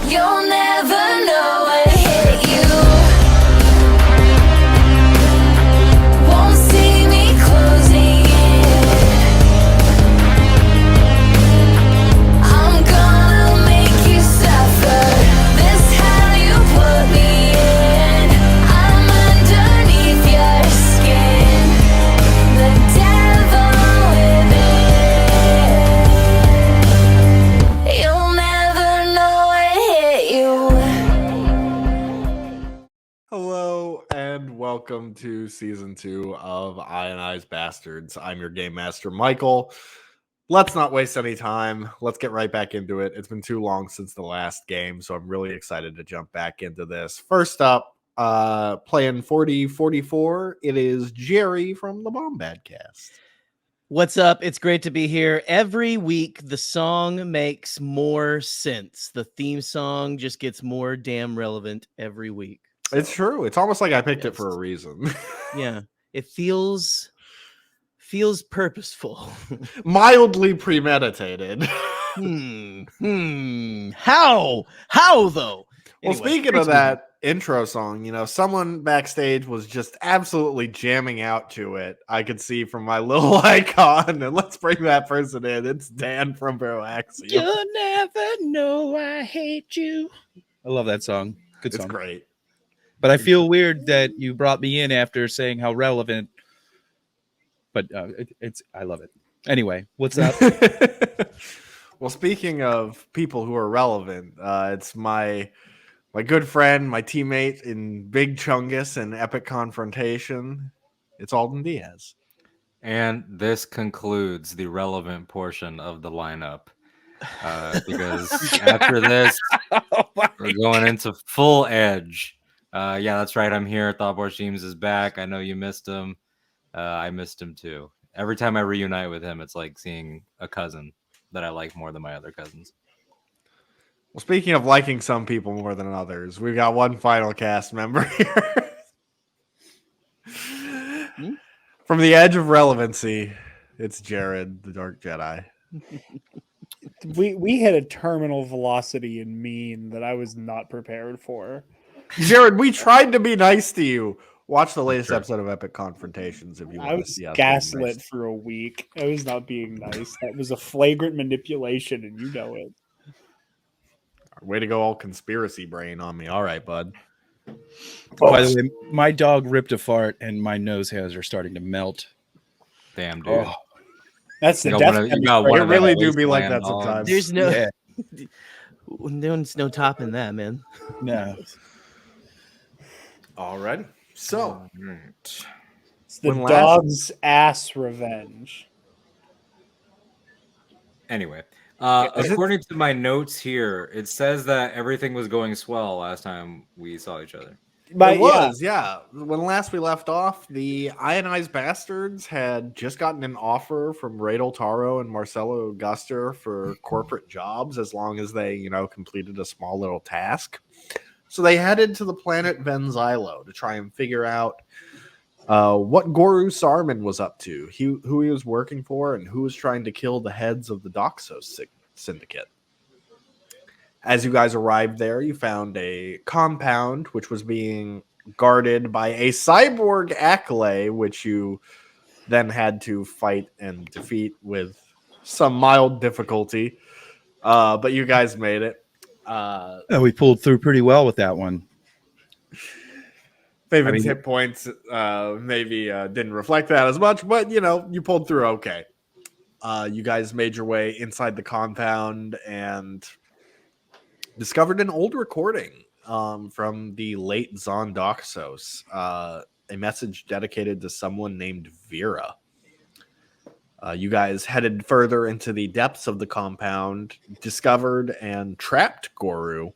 You'll never know what hit you. Won't see me closing in. I'm gonna make you suffer. This how you put me in. I'm underneath your skin. The devil within. You'll never know what hit you. Hello and welcome to season 2 of Ionized Bastards. I'm your game master, Michael. Let's not waste any time. Let's get right back into it. It's been too long since the last game, so I'm really excited to jump back into this. First up, playing 4044, it is Jerry from the Bombadcast. What's up? It's great to be here. Every week, the song makes more sense. The theme song just gets more damn relevant every week. So, It's true. It's almost like I picked it for a reason. yeah, it feels purposeful. Mildly premeditated. How though? Well, Anyway, speaking of that intro song, someone backstage was just absolutely jamming out to it. I could see from my little icon, and let's bring that person in. It's Dan from Basterds. You'll never know I hate you. I love that song. Good It's song. great. But I feel weird that you brought me in after saying how relevant. But I love it. Anyway, what's up? Well, speaking of people who are relevant, it's my good friend, my teammate in Big Chungus and Epic Confrontation. It's Alden Diaz. And this concludes the relevant portion of the lineup. Because after this, we're going into full edge. Yeah, that's right. I'm here. Thoughtboard James is back. I know you missed him. I missed him too. Every time I reunite with him, it's like seeing a cousin that I like more than my other cousins. Well, speaking of liking some people more than others, we've got one final cast member here. From the edge of relevancy, it's Jared, the Dark Jedi. We hit a terminal velocity in mean that I was not prepared for. Jared, we tried to be nice to you. Watch the latest episode of Epic Confrontations if you I want to was see us. gaslit for a week. I was not being nice. That was a flagrant manipulation, and you know it. Way to go, all conspiracy brain on me. All right, bud. By the way, my dog ripped a fart and my nose hairs are starting to melt. Damn, dude. Oh, That's the You got death one of- you chemist got right one It of there. really them do be like that wasteland sometimes. There's no, yeah. there's no topping that, man. No. All right. So, It's the When last- dog's ass revenge. Anyway, according to my notes here, it says that everything was going swell last time we saw each other. But it was, yeah. When last we left off, the Ionized Bastards had just gotten an offer from Radel Taro and Marcelo Auguster for corporate jobs as long as they, completed a small little task. So they headed to the planet Venzilo to try and figure out what Guru Sarman was up to, who he was working for, and who was trying to kill the heads of the Doxos Syndicate. As you guys arrived there, you found a compound which was being guarded by a cyborg Acklay, which you then had to fight and defeat with some mild difficulty. But you guys made it. We pulled through pretty well with that one. Favorite's hit points maybe didn't reflect that as much, but you pulled through okay. You guys made your way inside the compound and discovered an old recording from the late Zon Doxos, a message dedicated to someone named Vera. You guys headed further into the depths of the compound, discovered and trapped Guru,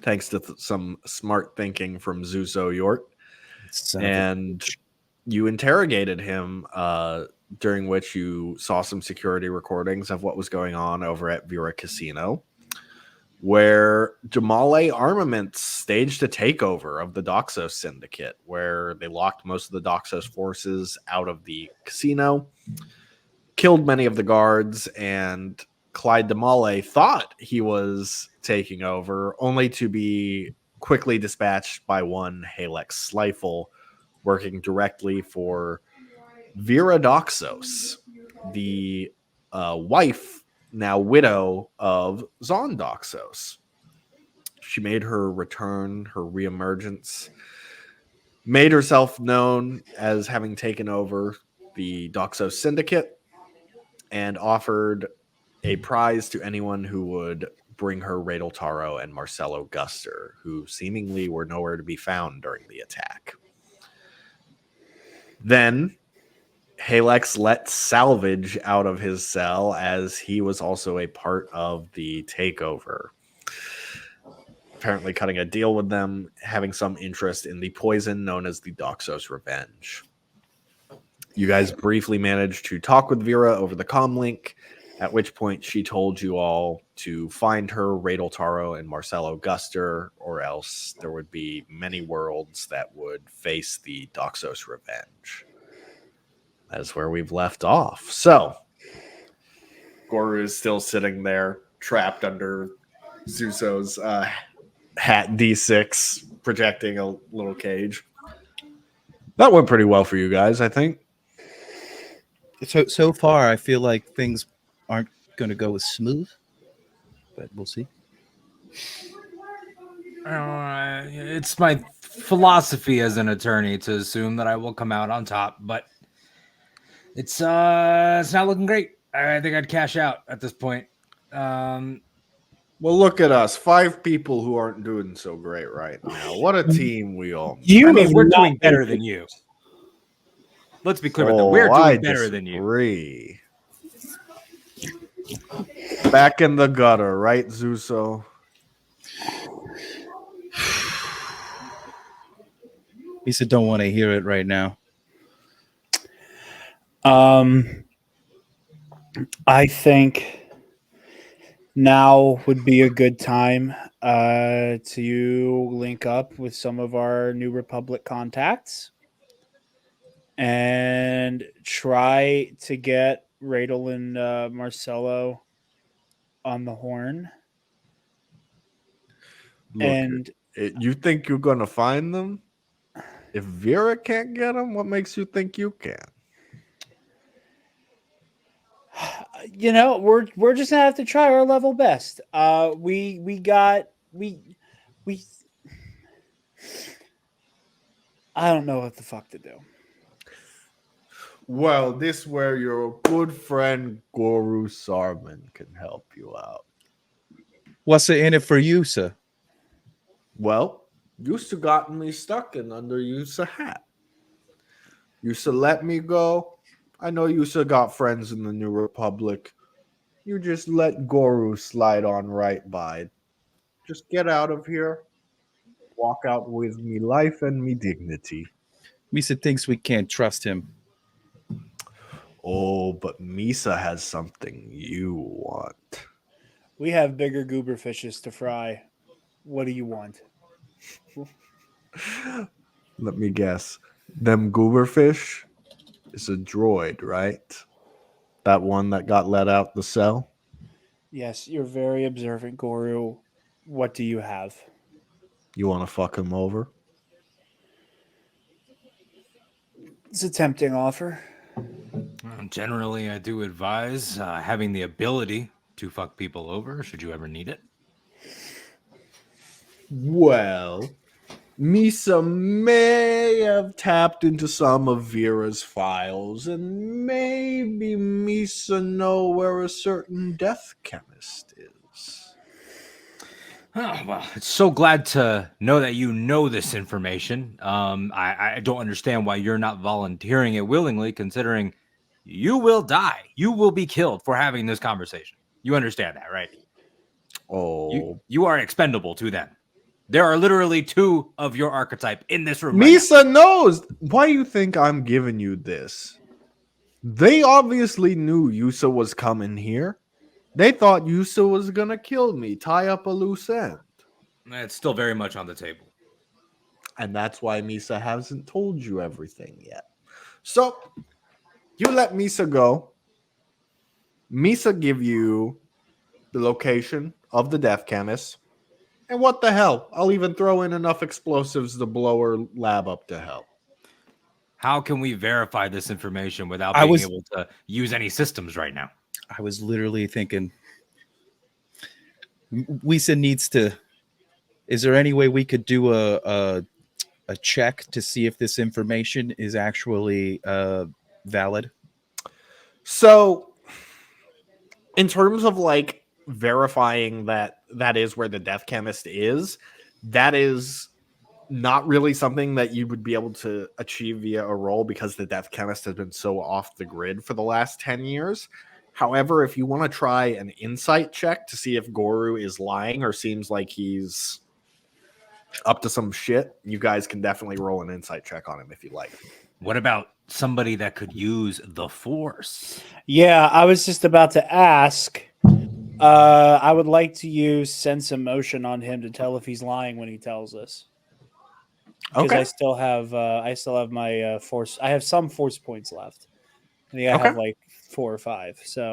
thanks to some smart thinking from Zuzo Yort. And you interrogated him, during which you saw some security recordings of what was going on over at Vera Casino, where Jamale Armaments staged a takeover of the Doxos Syndicate, where they locked most of the Doxos forces out of the casino, killed many of the guards, and Clyde Damale thought he was taking over, only to be quickly dispatched by one Halex Slifer, working directly for Vera Doxos, the wife, now widow of Zon Doxos. She made her return, her reemergence, made herself known as having taken over the Doxos Syndicate, and offered a prize to anyone who would bring her Radel Taro and Marcelo Guster, who seemingly were nowhere to be found during the attack. Then Halex let Salvage out of his cell, as he was also a part of the takeover. Apparently cutting a deal with them, having some interest in the poison known as the Doxos Revenge. You guys briefly managed to talk with Vera over the comm link, at which point she told you all to find her, Radel Taro, and Marcelo Guster, or else there would be many worlds that would face the Doxos Revenge. That's where we've left off. So, Goru is still sitting there, trapped under Zuso's hat D6, projecting a little cage. That went pretty well for you guys, I think. So far, I feel like things aren't going to go as smooth, but we'll see. It's my philosophy as an attorney to assume that I will come out on top, but it's not looking great. I think I'd cash out at this point. Well, look at us. 5 people who aren't doing so great right now. What a team we all. We're doing better than you. Let's be clear about that. We're doing better than you. Back in the gutter, right, Zuso? He said, "Don't want to hear it right now." I think now would be a good time to link up with some of our New Republic contacts and try to get Radel and Marcelo on the horn. Look, you think you're going to find them? If Vera can't get them, what makes you think you can? You know, we're just gonna have to try our level best. We I don't know what the fuck to do. Well, this where your good friend Goru Sarman can help you out. What's in it for you, sir? Well, Yusa gotten me stuck in under Yusa hat. Yusa let me go. I know Yusa got friends in the New Republic. You just let Goru slide on right by. Just get out of here. Walk out with me life and me dignity. Misa thinks we can't trust him. Oh, but Misa has something you want. We have bigger goober fishes to fry. What do you want? Let me guess. Them gooberfish is a droid, right? That one that got let out the cell? Yes, you're very observant, Goru. What do you have? You want to fuck him over? It's a tempting offer. Generally, I do advise having the ability to fuck people over should you ever need it. Well, Misa may have tapped into some of Vera's files, and maybe Misa know where a certain Death Chemist is. Oh, well, it's so glad to know that you know this information. I don't understand why you're not volunteering it willingly, considering you will die. You will be killed for having this conversation. You understand that, right? Oh, You are expendable to them. There are literally 2 of your archetype in this room. Misa knows. Why you think I'm giving you this? They obviously knew Yusa was coming here. They thought Yusa was gonna kill me, tie up a loose end. It's still very much on the table. And that's why Misa hasn't told you everything yet. So, you let Misa go. Misa give you the location of the Death Chemist, and what the hell? I'll even throw in enough explosives to blow her lab up to hell. How can we verify this information without I being was- able to use any systems right now? I was literally thinking, Wisa needs to. Is there any way we could do a check to see if this information is actually valid? So, in terms of like verifying that that is where the Death Chemist is, that is not really something that you would be able to achieve via a roll because the Death Chemist has been so off the grid for the last 10 years. However, if you want to try an insight check to see if Goru is lying or seems like he's up to some shit, you guys can definitely roll an insight check on him if you like. What about somebody that could use the Force? Yeah, I was just about to ask. I would like to use sense emotion on him to tell if he's lying when he tells us. Because Okay. I still have my force. I have some force points left. I think I Okay. have like 4 or 5. So,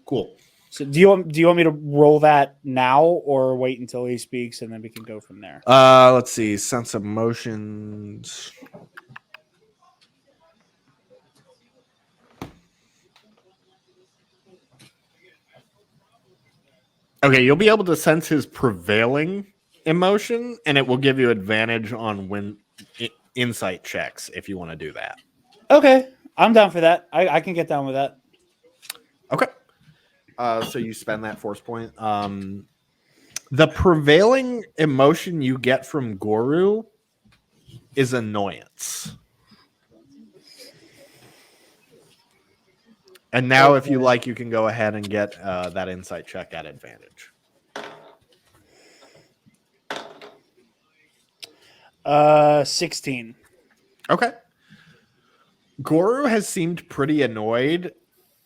Cool. so do you want me to roll that now or wait until he speaks and then we can go from there? Let's see. Sense of motions. Okay, you'll be able to sense his prevailing emotion, and it will give you advantage on insight checks if you want to do that. Okay, I'm down for that. I can get down with that. Okay. So you spend that force point. The prevailing emotion you get from Goru is annoyance. And now, if you like, you can go ahead and get that insight check at advantage. 16. Okay. Goru has seemed pretty annoyed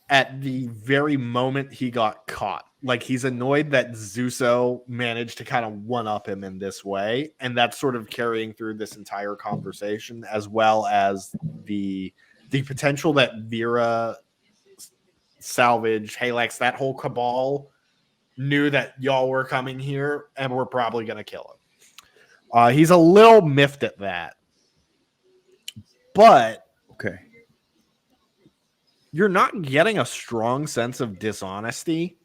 at the very moment he got caught. Like, he's annoyed that Zuso managed to kind of one-up him in this way, and that's sort of carrying through this entire conversation, as well as the potential that Vera, Salvage, Halex, that whole cabal knew that y'all were coming here and were probably going to kill him. He's a little miffed at that. But Okay. you're not getting a strong sense of dishonesty.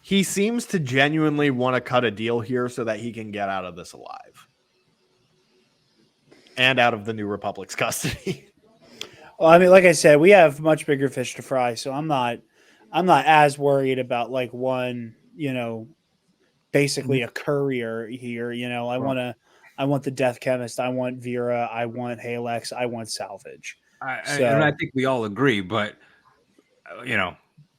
He seems to genuinely want to cut a deal here so that he can get out of this alive. And out of the New Republic's custody. Well, I mean, like I said, we have much bigger fish to fry, so I'm not as worried about like one, basically a courier here. I want the Death Chemist, I want Vera, I want Halex, I want Salvage. And I think we all agree, but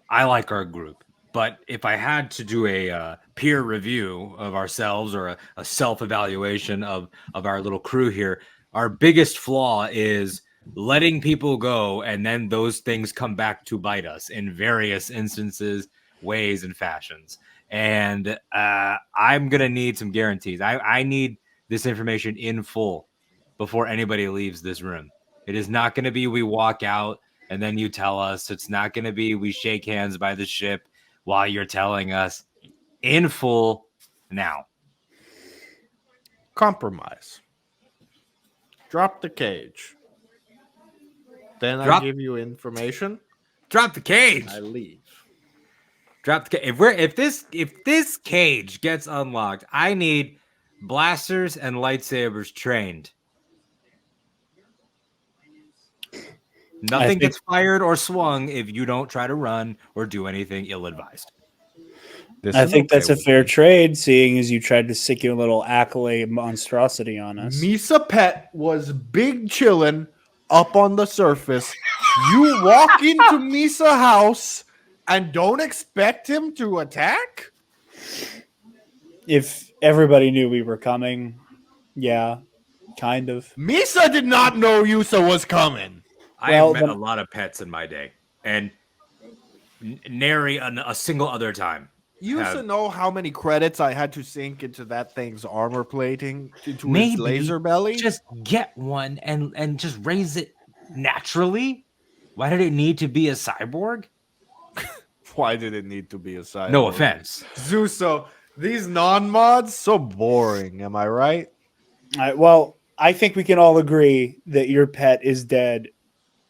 I like our group. But if I had to do a peer review of ourselves or a self-evaluation of our little crew here, our biggest flaw is letting people go, and then those things come back to bite us in various instances, ways, and fashions. And I'm going to need some guarantees. I need this information in full before anybody leaves this room. It is not going to be we walk out and then you tell us. It's not going to be we shake hands by the ship while you're telling us. In full now. Compromise. Drop the cage. Then I Drop- give you information. Drop the cage. I leave. Drop the cage. If this cage gets unlocked, I need blasters and lightsabers trained. Nothing gets fired or swung if you don't try to run or do anything ill-advised. I think that's a fair trade, seeing as you tried to stick your little accolade monstrosity on us. Misa Pet was big chillin' up on the surface. You walk into Misa house and don't expect him to attack? If everybody knew we were coming, yeah, kind of. Misa did not know Yusa was coming. I have met a lot of pets in my day, and nary a single other time. You used to know how many credits I had to sink into that thing's armor plating, into Maybe its laser belly? Just get one and just raise it naturally. Why did it need to be a cyborg? Why did it need to be a cyborg? No offense. Zeus, so these non-mods, so boring, am I right? All right, well, I think we can all agree that your pet is dead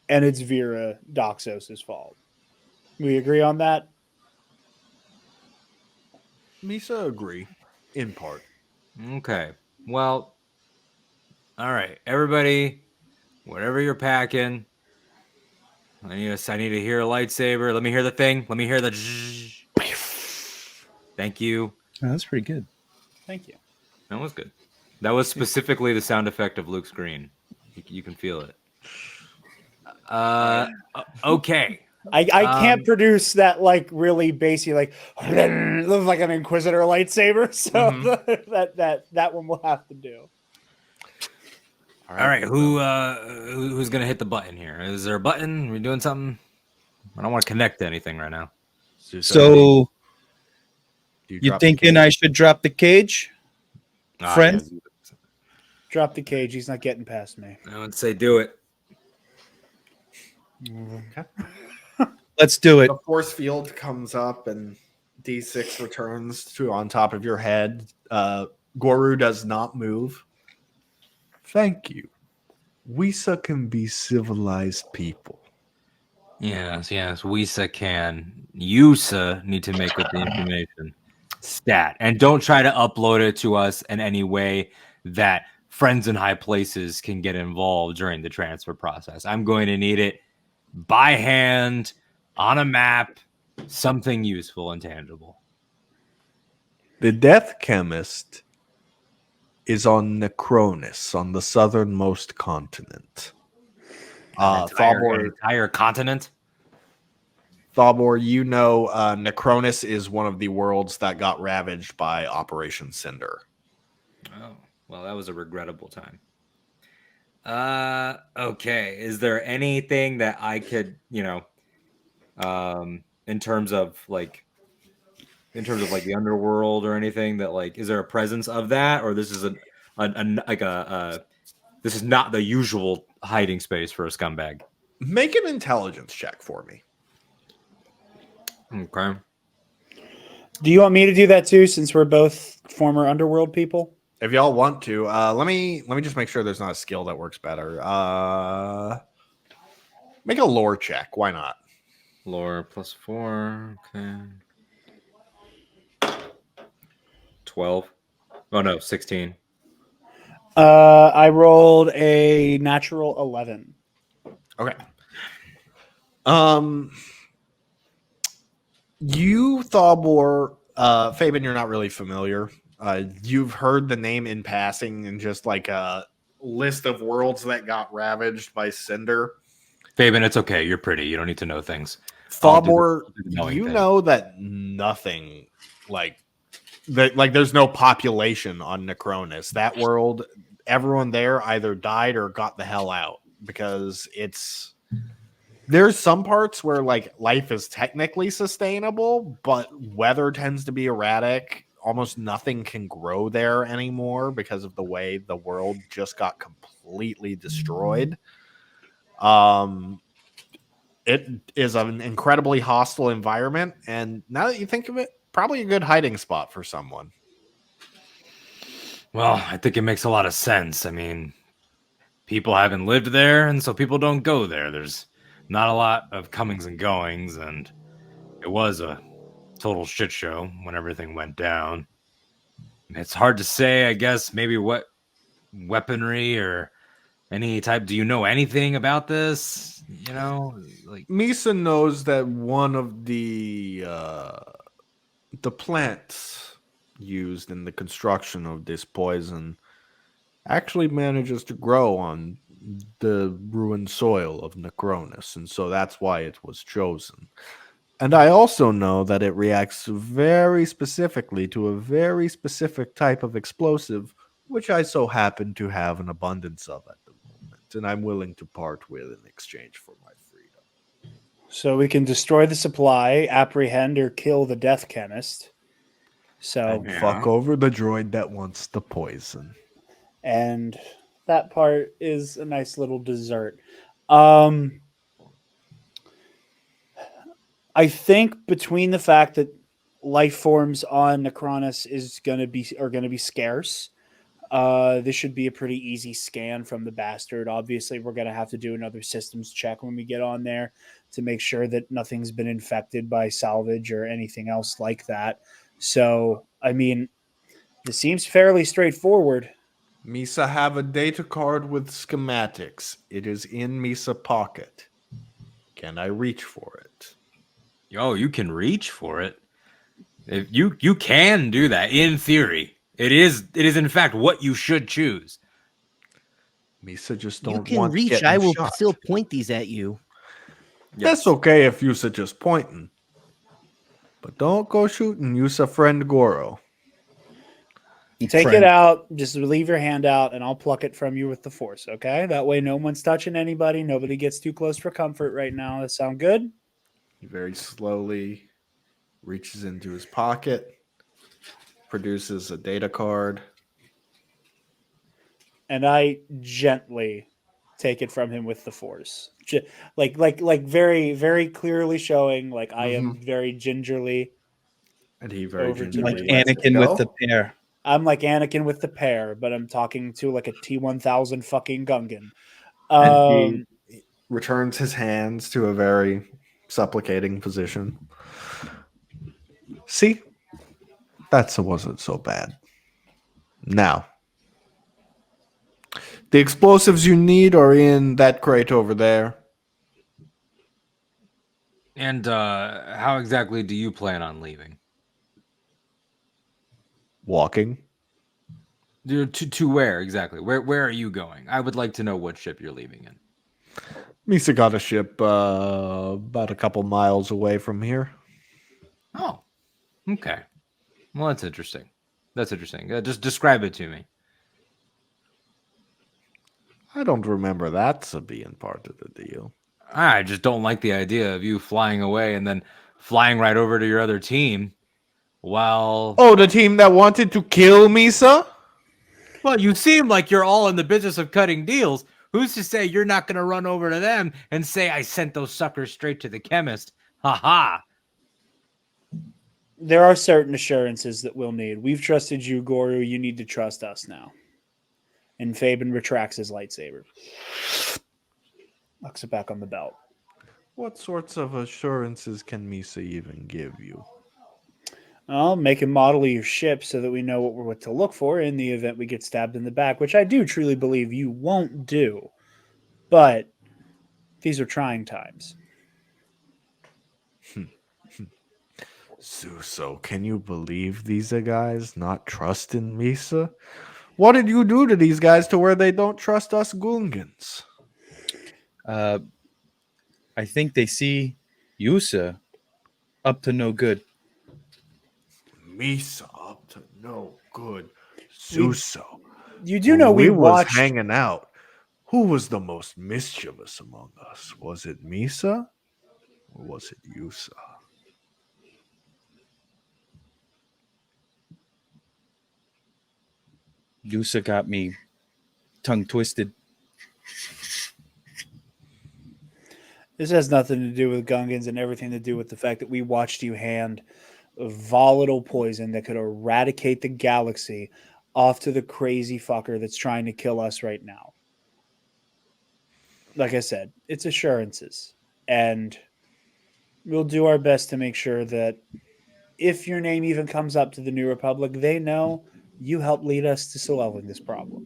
and it's Vera Doxos' fault. We agree on that? Misa agree, in part. Okay. Well, all right, everybody, whatever you're packing, I need to hear a lightsaber. Let me hear the thing. Let me hear the. Thank you. Oh, that's pretty good. Thank you. That was good. That was specifically the sound effect of Luke's screen. You can feel it. Okay. I can't produce that like really bassy like looks like an Inquisitor lightsaber, so that one will have to do. All right. Who's gonna hit the button here? Is there a button? Are we doing something? I don't want to connect to anything right now. So Do you drop the thinking cage? I should drop the cage? Friend? Yeah, Drop the cage. He's not getting past me. I would say do it. Let's do it. The force field comes up and D6 returns to on top of your head. Goru does not move. Thank you. Wisa can be civilized people. Yes. Wisa can. Yusa need to make with the information. Stat. And don't try to upload it to us in any way that friends in high places can get involved during the transfer process. I'm going to need it by hand, on a map, something useful and tangible. The Death Chemist is on Necronis, on the southernmost continent. Entire continent? Thalbor, you know Necronis is one of the worlds that got ravaged by Operation Cinder. Oh, well, that was a regrettable time. Okay. Is there anything that I could, in terms of like the underworld or anything that like, is there a presence of that, or this is this is not the usual hiding space for a scumbag? Make an intelligence check for me. Okay. Do you want me to do that too, since we're both former underworld people? If y'all want to, let me just make sure there's not a skill that works better. Make a lore check. Why not? Lore +4. Okay. 12. Oh no, 16. I rolled a natural 11. Okay. You, Thalbor, Fabian, you're not really familiar. You've heard the name in passing and just like a list of worlds that got ravaged by Cinder. Fabian, it's okay. You're pretty. You don't need to know things. Thalbor, knowing you thing. know that nothing like that, like there's no population on Necronis. That world, everyone there either died or got the hell out because there's some parts where like life is technically sustainable, but weather tends to be erratic. Almost nothing can grow there anymore because of the way the world just got completely destroyed. It is an incredibly hostile environment, and now that you think of it, probably a good hiding spot for someone. Well, I think it makes a lot of sense. I mean, people haven't lived there, and so people don't go there. There's not a lot of comings and goings, and it was a total shit show when everything went down. It's hard to say, I guess, maybe what weaponry or any type. Do you know anything about this? Like Misa knows that one of the plants used in the construction of this poison actually manages to grow on the ruined soil of Necronis, and so that's why it was chosen. And I also know that it reacts very specifically to a very specific type of explosive, which I so happen to have an abundance of at the moment, and I'm willing to part with in exchange for my freedom. So we can destroy the supply, apprehend or kill the Death Chemist. So, And fuck over the droid that wants the poison. and that part is a nice little dessert. I think between the fact that life forms on Necronus are going to be scarce, this should be a pretty easy scan from the Bastard. Obviously, we're going to have to do another systems check when we get on there to make sure that nothing's been infected by salvage or anything else like that. So, I mean, this seems fairly straightforward. Misa have a data card with schematics. It is in Misa pocket. Can I reach for it? Oh, you can reach for it. If you can do that in theory. It is in fact what you should choose. Misa just You don't can want reach. getting I will shot. still point these at you. That's okay if Yusa just pointing. But don't go shooting Yusa friend Goro. Take it out. Just leave your hand out, and I'll pluck it from you with the force. Okay, that way no one's touching anybody. Nobody gets too close for comfort right now. That sound good? He very slowly reaches into his pocket, produces a data card. And I gently take it from him with the force, like very, very clearly showing, like I am very gingerly. And he very Over to gingerly me. lets it Anakin with go. the pear. I'm like Anakin with the pear, but I'm talking to like a T-1000 fucking Gungan. And he returns his hands to a very supplicating position. See? That wasn't so bad. Now, the explosives you need are in that crate over there. And how exactly do you plan on leaving? Walking. To where exactly? Where are you going? I would like to know what ship you're leaving in. Misa got a ship about a couple miles away from here. Oh, okay. Well, that's interesting. That's interesting. Just describe it to me. I don't remember that's being part of the deal. I just don't like the idea of you flying away and then flying right over to your other team. While Oh, the team that wanted to kill Misa? well, you seem like you're all in the business of cutting deals. Who's to say you're not going to run over to them and say I sent those suckers straight to the chemist? Ha ha. There are certain assurances that we'll need. We've trusted you, Goro. You need to trust us now. And Fabian retracts his lightsaber. Locks it back on the belt. What sorts of assurances can Misa even give you? I'll make a model of your ship so that we know what to look for in the event we get stabbed in the back, which I do truly believe you won't do. But these are trying times. Suso, can you believe these guys not trusting Misa? What did you do to these guys to where they don't trust us Gungans? I think they see Yusa up to no good. Misa up to no good. Suso. You do know we was watched. hanging out. Who was the most mischievous among us? Was it Misa or was it Yusa? Yusa got me tongue twisted. This has nothing to do with Gungans and everything to do with the fact that we watched you hand a volatile poison that could eradicate the galaxy off to the crazy fucker that's trying to kill us right now. Like I said, it's assurances. And we'll do our best to make sure that if your name even comes up to the New Republic, they know you helped lead us to solving this problem.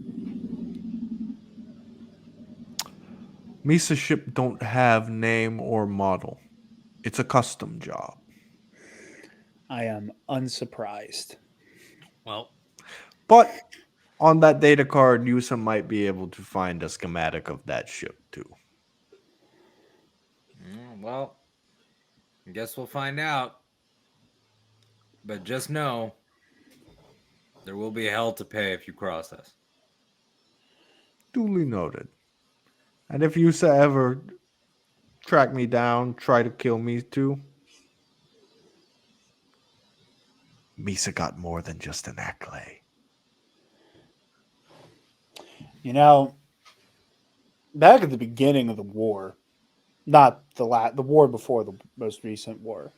Misa ship don't have name or model. It's a custom job. I am unsurprised. Well, But on that data card, Yusa might be able to find a schematic of that ship too. well, I guess we'll find out. But just know there will be hell to pay if you cross us. Duly noted. And if Yusa ever track me down, try to kill me too, Misa got more than just an accolade. You know, back at the beginning of the war, not the war before the most recent war.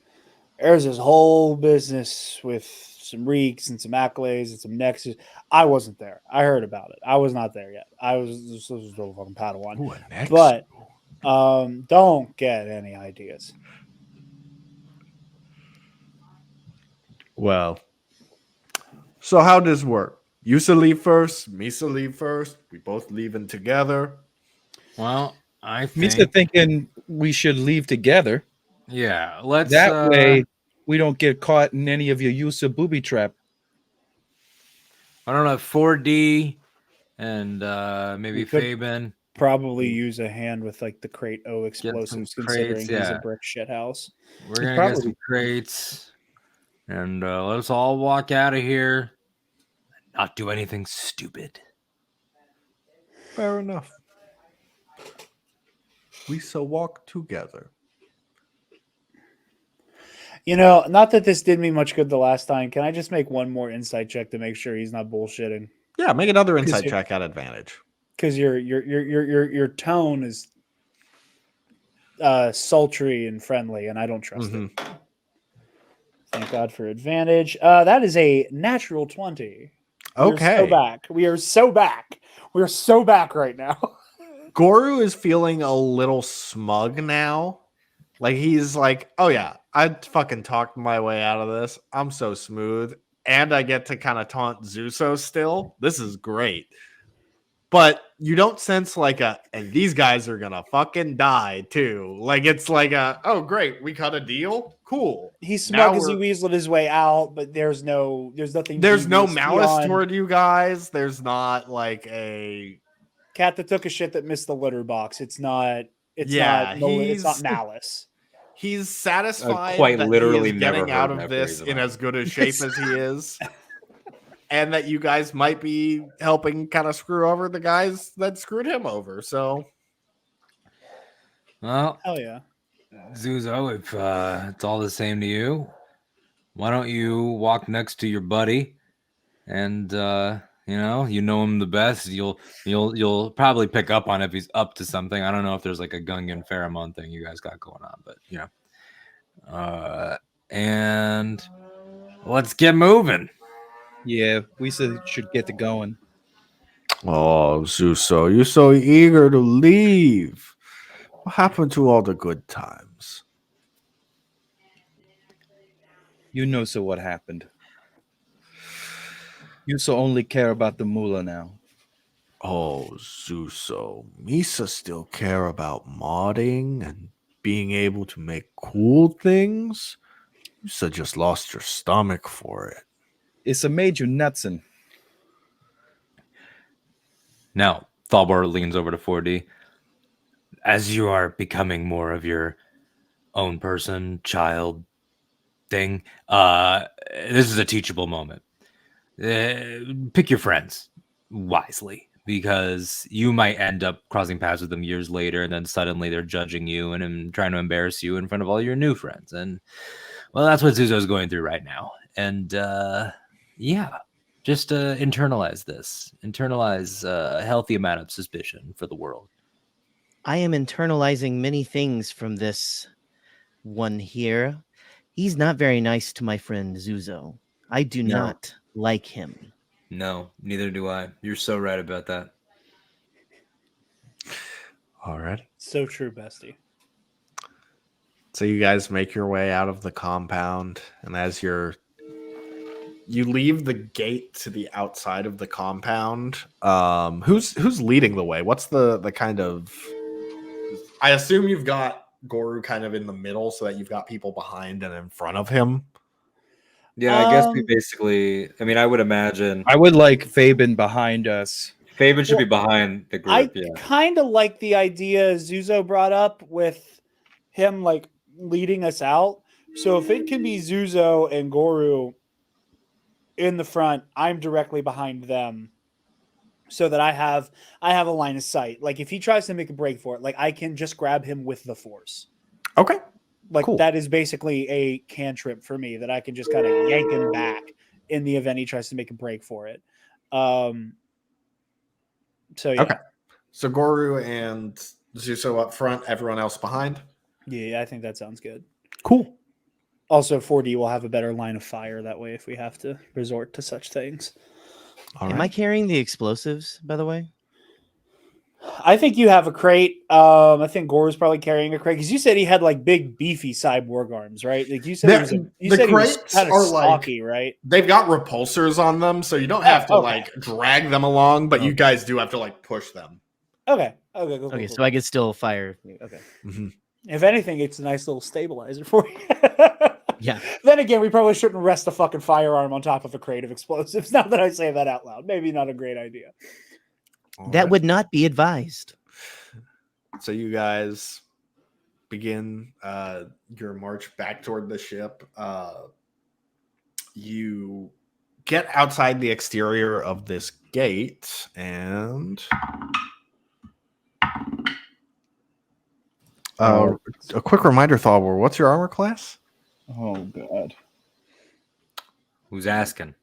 There's this whole business with some reeks and some accolades and some nexus. I wasn't there. I heard about it. I was not there yet. This was a fucking Padawan. Ooh, a next. But don't get any ideas. Well, so how does work? Yusa leave first, Misa leave first. We both leaving together. Well, I Misa think, thinking we should leave together. yeah, let's That way we don't get caught in any of your Yusa booby trap. I don't know, 4D and maybe We could Fabian. probably use a hand with like the crate O explosives, considering crates, he's a yeah. brick shithouse. We're gonna get some crates, and let's all walk out of here. Not do anything stupid. Fair enough. We shall walk together. You know, not that this did me much good the last time. Can I just make one more insight check to make sure he's not bullshitting? Yeah, make another insight you're- check at advantage. Because your tone is sultry and friendly, and I don't trust it. Thank God for advantage. That is a natural 20. Okay. We are so back. We are so back right now. Goru is feeling a little smug now. Like he's like, oh yeah, I fucking talked my way out of this. I'm so smooth. And I get to kind of taunt Zuso still. This is great. But you don't sense like and these guys are gonna fucking die too. Like it's like oh great, we cut a deal. Cool. He's smug Now as he we're- weaseled his way out, but there's nothing. There's no devious malice beyond toward you guys. There's not like a cat that took a shit that missed the litter box. It's not. It's Yeah, not. It's not he's- malice. He's satisfied quite that literally he is never getting heard out of that this phrase in in my as good a shape as he is. And that you guys might be helping kind of screw over the guys that screwed him over. So Well, Hell yeah. Zuzo, if it's all the same to you, why don't you walk next to your buddy, and you know him the best. You'll probably pick up on if he's up to something. I don't know if there's like a Gungan pheromone thing you guys got going on, but you know, and let's get moving. Yeah, we should get to going. Oh, Zuso, you're so eager to leave. What happened to all the good times? You know so what happened. You so only care about the moolah now. Oh, Zuso, Misa still care about modding and being able to make cool things? Misa just lost your stomach for it. It's a major nutsin'. Now, Thalbor leans over to 4D. As you are becoming more of your own person, child thing, this is a teachable moment. Pick your friends wisely, because you might end up crossing paths with them years later, and then suddenly they're judging you and trying to embarrass you in front of all your new friends. And, well, that's what Zuzo's going through right now. And, yeah. Just internalize this. Internalize a healthy amount of suspicion for the world. I am internalizing many things from this one here. He's not very nice to my friend Zuzo. I do No. not like him. No, neither do I. You're so right about that. All right. So true, bestie. So you guys make your way out of the compound, and as you leave the gate to the outside of the compound, who's leading the way? What's the kind of? I assume you've got Goru kind of in the middle, so that you've got people behind and in front of him. Yeah, I guess we basically. I mean, I would imagine I would like Fabian behind us. Fabian should be behind the group. I Yeah. kind of like the idea Zuzo brought up with him like leading us out. So if it can be Zuzo and Goru in the front, I'm directly behind them, so that I have a line of sight. Like if he tries to make a break for it, like I can just grab him with the force. Okay. Like Cool. that is basically a cantrip for me that I can just kind of yank him back in the event he tries to make a break for it. So yeah. Okay. So Goru and Zuso up front, everyone else behind. Yeah, I think that sounds good. Cool. Also, 4D will have a better line of fire that way if we have to resort to such things. Am I carrying the explosives, by the way? I think you have a crate. I think Gore's probably carrying a crate because you said he had like big, beefy cyborg arms, right? Like you said, he was kind of stocky, right? They've got repulsors on them, so you don't have to like drag them along, but you guys do have to like push them. Okay. Okay, so I can still fire. Okay. Mm-hmm. If anything, it's a nice little stabilizer for you. Yeah. Then again, we probably shouldn't rest a fucking firearm on top of a crate of explosives. Now that I say that out loud, maybe not a great idea. That would not be advised. So you guys begin your march back toward the ship. You get outside the exterior of this gate, and a quick reminder, Thalbor, what's your armor class? Oh God. Who's asking?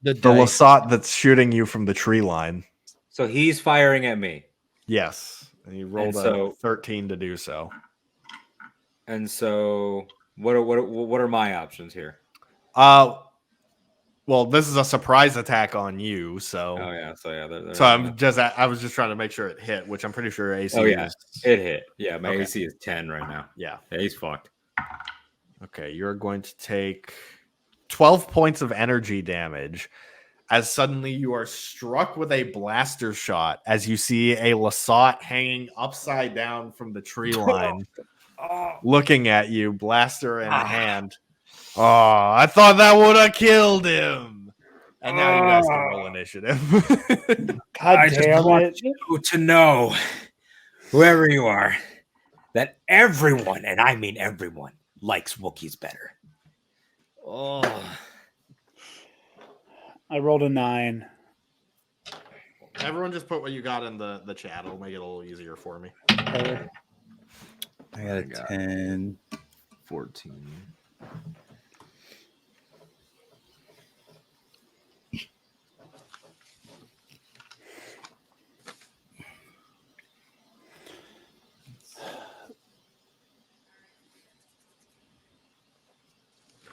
The Lasat that's shooting you from the tree line. So he's firing at me. Yes. And you rolled a 13 to do so. And so what are my options here? Well, this is a surprise attack on you, so Oh yeah, I was just trying to make sure it hit, which I'm pretty sure AC is. It hit. Yeah, my AC is 10 right now. Yeah, he's fucked. Okay, you're going to take 12 points of energy damage as suddenly you are struck with a blaster shot as you see a Lasat hanging upside down from the tree line, looking at you, blaster in hand. Oh, I thought that would have killed him. And now you guys can roll initiative. God damn it. You to know, whoever you are, that everyone, and I mean everyone, likes Wookiees better. Oh. I rolled a 9. Everyone just put what you got in the chat. It'll make it a little easier for me. I got a 10. 14.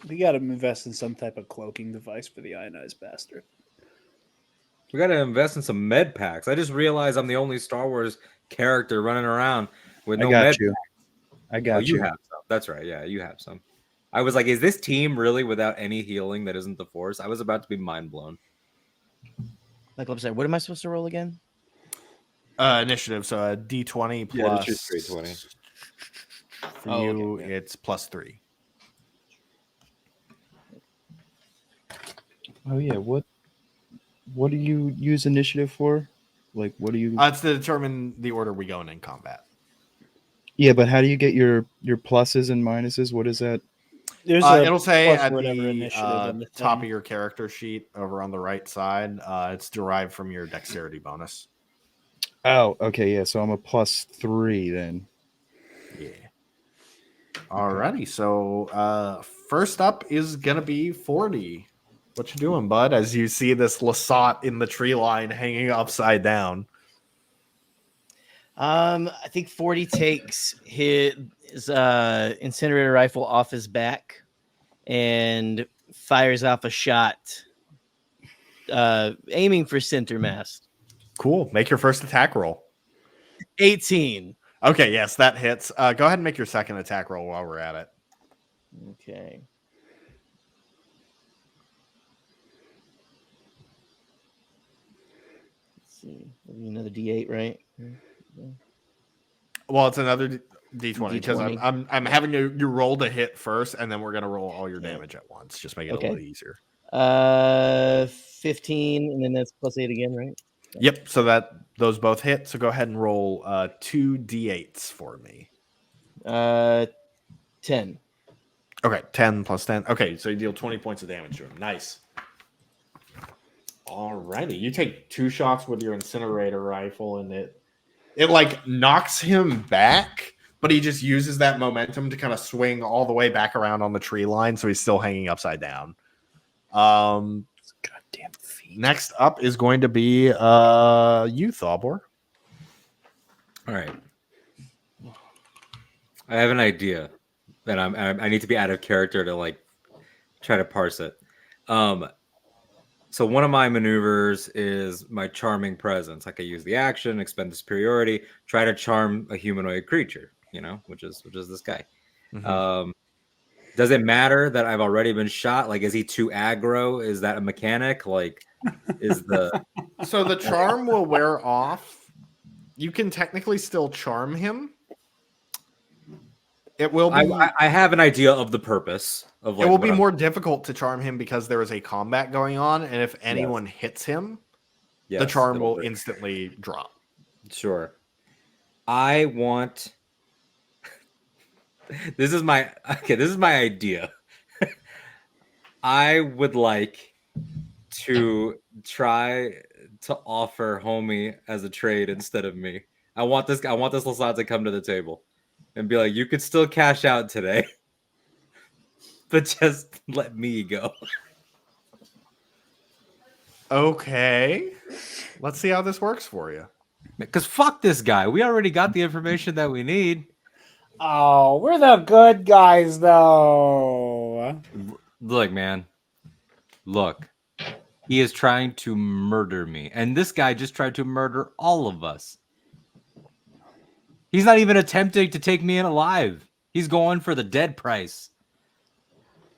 We got to invest in some type of cloaking device for the ionized bastard. We got to invest in some med packs. I just realized I'm the only Star Wars character running around with no med packs. I got you. You have some. That's right. Yeah, you have some. I was like, is this team really without any healing that isn't the Force? I was about to be mind blown. Like I'm saying, what am I supposed to roll again? Initiative. So a D20 plus. Yeah, that's just 320. For you, it's plus 3. Oh yeah, what do you use initiative for? Like, what do you? It's to determine the order we go in combat. Yeah, but how do you get your pluses and minuses? What is that? It'll say at the top of your character sheet over on the right side. It's derived from your dexterity bonus. Oh, okay, yeah. So I'm a +3 then. Yeah. Alrighty. So first up is gonna be 40. What you doing, bud? As you see this Lasat in the tree line hanging upside down. I think 40 takes his incinerator rifle off his back and fires off a shot, aiming for center mass. Cool. Make your first attack roll. 18. Okay, yes, that hits. Go ahead and make your second attack roll while we're at it. Okay. Let's see. Another D8, right? Well, it's another D20 because I'm having you roll to hit first, and then we're gonna roll all your damage at once. Just make it a little easier. 15, and then that's +8 again, right? Yep. So those both hit. So go ahead and roll 2 D8s for me. 10. Okay, 10 plus 10. Okay, so you deal 20 points of damage to him. Nice. Alrighty, you take 2 shots with your incinerator rifle, and it like knocks him back, but he just uses that momentum to kind of swing all the way back around on the tree line, so he's still hanging upside down. Goddamn feet. Next up is going to be you, Thalbor. All right. I have an idea, and I need to be out of character to like try to parse it. So one of my maneuvers is my charming presence. Like I use the action, expend the superiority, try to charm a humanoid creature. You know, which is this guy. Mhm. Does it matter that I've already been shot? Like, is he too aggro? Is that a mechanic? Like, is the So the charm will wear off. You can technically still charm him. It will be. I have an idea of the purpose of like It will what be I'm- more difficult to charm him because there is a combat going on, and if anyone hits him, the Yes, charm it'll will break. instantly drop. Sure. I want. This is my idea. I would like to try to offer homie as a trade instead of me. I want this Lasad to come to the table and be like, you could still cash out today, but just let me go. Okay. Let's see how this works for you. Because fuck this guy. We already got the information that we need. Oh, we're the good guys, though. Look, man. Look. He is trying to murder me. And this guy just tried to murder all of us. He's not even attempting to take me in alive. He's going for the dead price.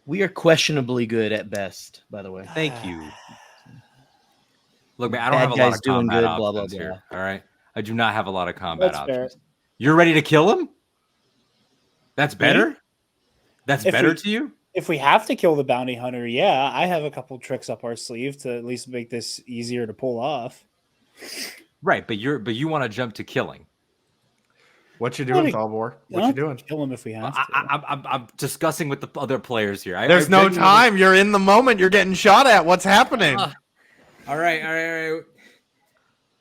We are questionably good at best, by the way. Thank you. Look, man, I don't Bad have a lot guys of doing combat good, blah, blah, options here. blah. All right? I do not have a lot of combat That's fair. options. You're ready to kill him? That's better? That's If better we- to you? If we have to kill the bounty hunter, yeah, I have a couple tricks up our sleeve to at least make this easier to pull off. Right, but you want to jump to killing. What you doing, Hey, Thalbor? What I'll you doing? Kill him if we have to. I'm discussing with the other players here. There's no time. You're in the moment. You're getting shot at. What's happening? All right.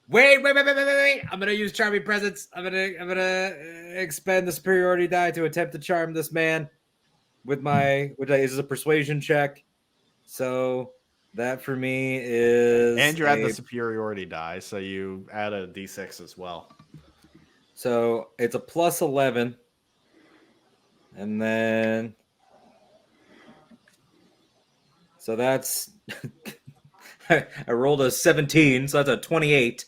Wait. I'm gonna use charming presence. I'm gonna expend the superiority die to attempt to charm this man with my, which is a persuasion check. So that for me is, And you add the superiority die, so you add a d6 as well. so it's a plus 11, and then so that's I rolled a 17, so that's a 28.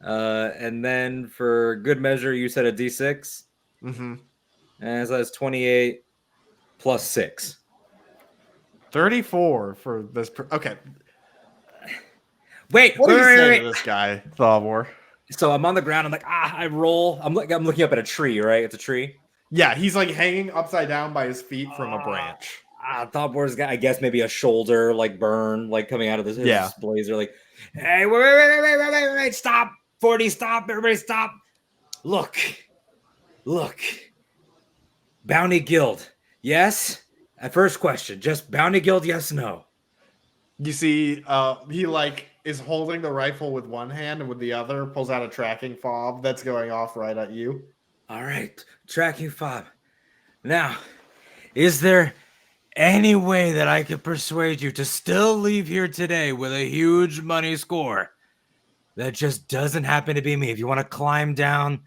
And then for good measure, you said a d6, Mm-hmm. and so that's 28 plus 6. 34 for this. Okay. Wait, What do you say wait. to this guy, Thalbor? So I'm on the ground. I'm like, I roll. I'm looking up at a tree, right? It's a tree. Yeah, he's like hanging upside down by his feet from a branch. Thought got, I guess, maybe a shoulder like burn, like coming out of this Yeah. blazer. Like, hey, wait, stop, 40, stop, everybody, stop. Look, Bounty Guild, yes. First question, just Bounty Guild, yes, no. You see, he like is holding the rifle with one hand and with the other pulls out a tracking fob that's going off right at you. All right, tracking fob. Now, is there any way that I could persuade you to still leave here today with a huge money score? That just doesn't happen to be me. If you want to climb down,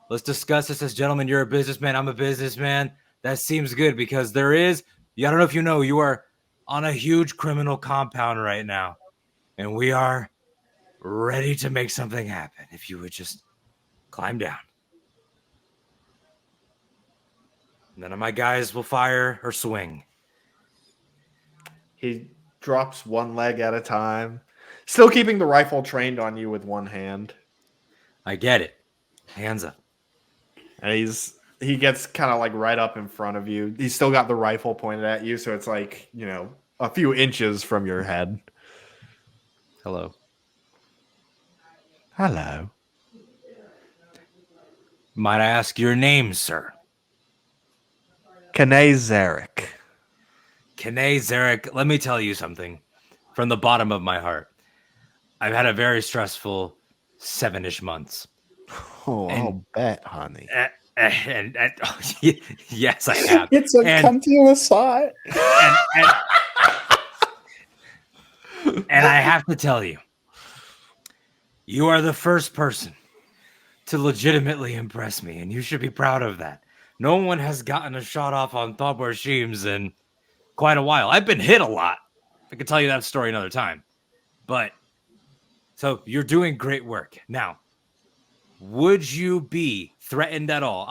let's discuss this as gentlemen. You're a businessman. I'm a businessman. That seems good because there is, I don't know if you know, you are on a huge criminal compound right now. And we are ready to make something happen. If you would just climb down. None of my guys will fire or swing. He drops one leg at a time, still keeping the rifle trained on you with one hand. I get it. Hands up. And he gets kind of like right up in front of you. He's still got the rifle pointed at you, so it's like, you know, a few inches from your head. Hello. Hello. Might I ask your name, sir? Kane Zarek. Kane Zarek, let me tell you something from the bottom of my heart. I've had a very stressful 7-ish months. Oh, I'll bet, honey. And yes, I have. It's a And- comfy aside. And I have to tell you, you are the first person to legitimately impress me, and you should be proud of that. No one has gotten a shot off on Thobor Sheems in quite a while. I've been hit a lot. I could tell you that story another time. But, so you're doing great work. Now, would you be threatened at all?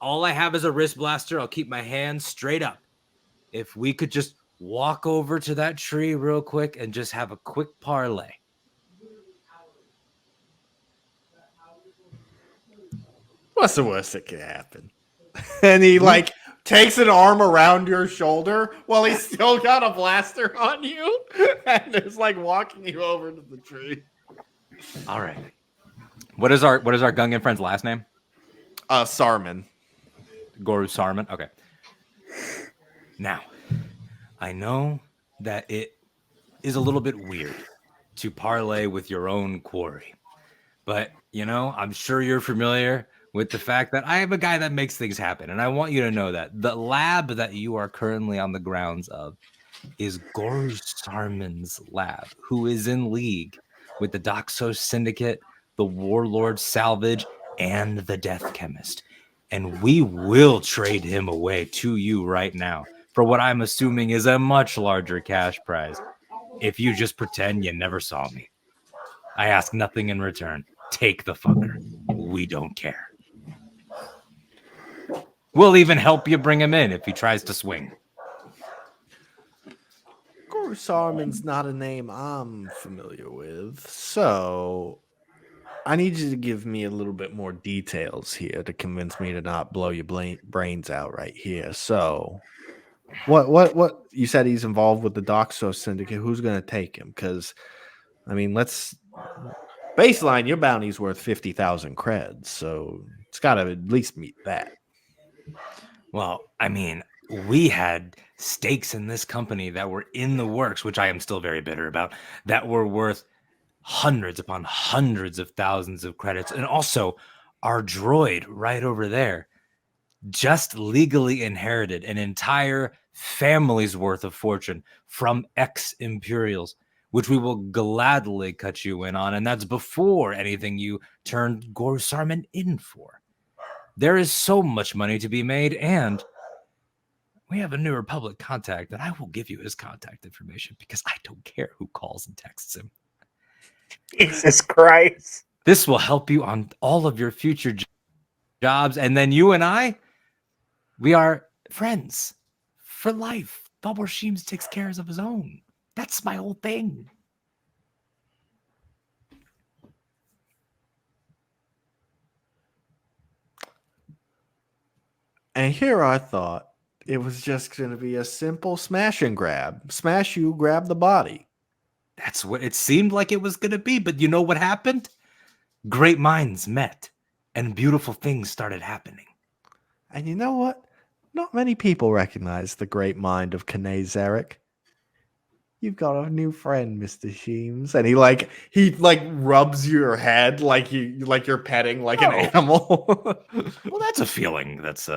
All I have is a wrist blaster. I'll keep my hands straight up. If we could just walk over to that tree real quick and just have a quick parlay. What's the worst that could happen? And he like takes an arm around your shoulder while he's still got a blaster on you, and is like walking you over to the tree. All right. What is our Gungan friend's last name? Sarman. Goru Sarman. Okay. Now, I know that it is a little bit weird to parlay with your own quarry, but I'm sure you're familiar with the fact that I am a guy that makes things happen, and I want you to know that the lab that you are currently on the grounds of is Goru Sarman's lab, who is in league with the Doxos Syndicate, the Warlord Salvage, and the Death Chemist. And we will trade him away to you right now for what I'm assuming is a much larger cash prize if you just pretend you never saw me. I ask nothing in return. Take the fucker. We don't care. We'll even help you bring him in if he tries to swing. Goru Sarman's not a name I'm familiar with, so I need you to give me a little bit more details here to convince me to not blow your brains out right here. So, what you said he's involved with the Doxos Syndicate? Who's going to take him? Because, I mean, baseline, your bounty's worth 50,000 creds, so it's got to at least meet that. Well, I mean, we had stakes in this company that were in the works, which I am still very bitter about, that were worth hundreds upon hundreds of thousands of credits. And also, our droid right over there just legally inherited an entire family's worth of fortune from ex-Imperials, which we will gladly cut you in on. And that's before anything you turned Goru Sarman in for. There is so much money to be made, and we have a New Republic contact, and I will give you his contact information because I don't care who calls and texts him. Jesus Christ. This will help you on all of your future jobs, and then you and I, we are friends for life. Thobor Sheems takes care of his own. That's my whole thing. And here I thought it was just going to be a simple smash and grab. Smash you, grab the body. That's what it seemed like it was going to be. But you know what happened? Great minds met and beautiful things started happening. And you know what? Not many people recognize the great mind of Kane Zarek. You've got a new friend, Mr. Sheems. And he rubs your head like you're petting like an animal. Well, that's a feeling that's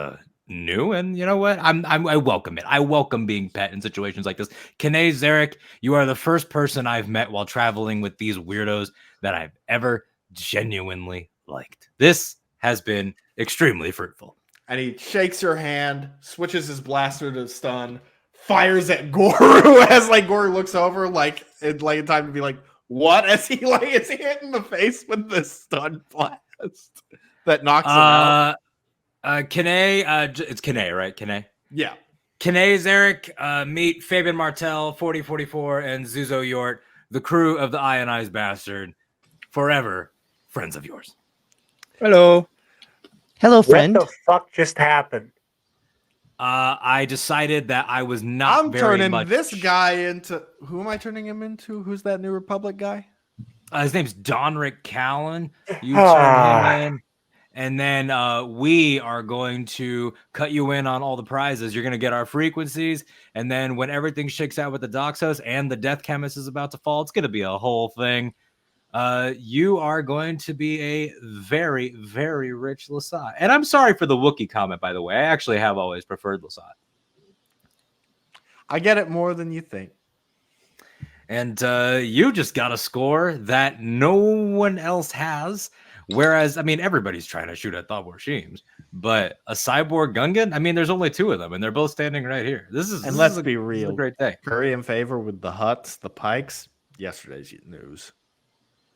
new, and you know what? I welcome it. I welcome being pet in situations like this. Kane Zarek, you are the first person I've met while traveling with these weirdos that I've ever genuinely liked. This has been extremely fruitful. And he shakes your hand, switches his blaster to stun, fires at Goru as Goru looks over in time to be like, what? As he is hit in the face with this stun blast that knocks him out. Kane, it's Kane, right? Kane? Yeah. Kane Zarek, meet Fabian Martel, 4044, and Zuzo Yort, the crew of the Ionized Bastard. Forever friends of yours. Hello. Hello, friend. What the fuck just happened? I decided that I was not I'm very turning much... this guy into... Who am I turning him into? Who's that New Republic guy? His name's Donric Callan. You turn him in. And then we are going to cut you in on all the prizes. You're going to get our frequencies. And then when everything shakes out with the Doxos and the Death Chemist is about to fall, it's going to be a whole thing. You are going to be a very, very rich Lasat. And I'm sorry for the Wookiee comment, by the way. I actually have always preferred Lasat. I get it more than you think. And you just got a score that no one else has, Whereas, I mean, everybody's trying to shoot at Thought War Sheems, but a Cyborg Gungan, I mean, there's only 2 of them, and they're both standing right here. And let's be this is a real. great day. Curry in favor with the Huts, the Pikes. Yesterday's news.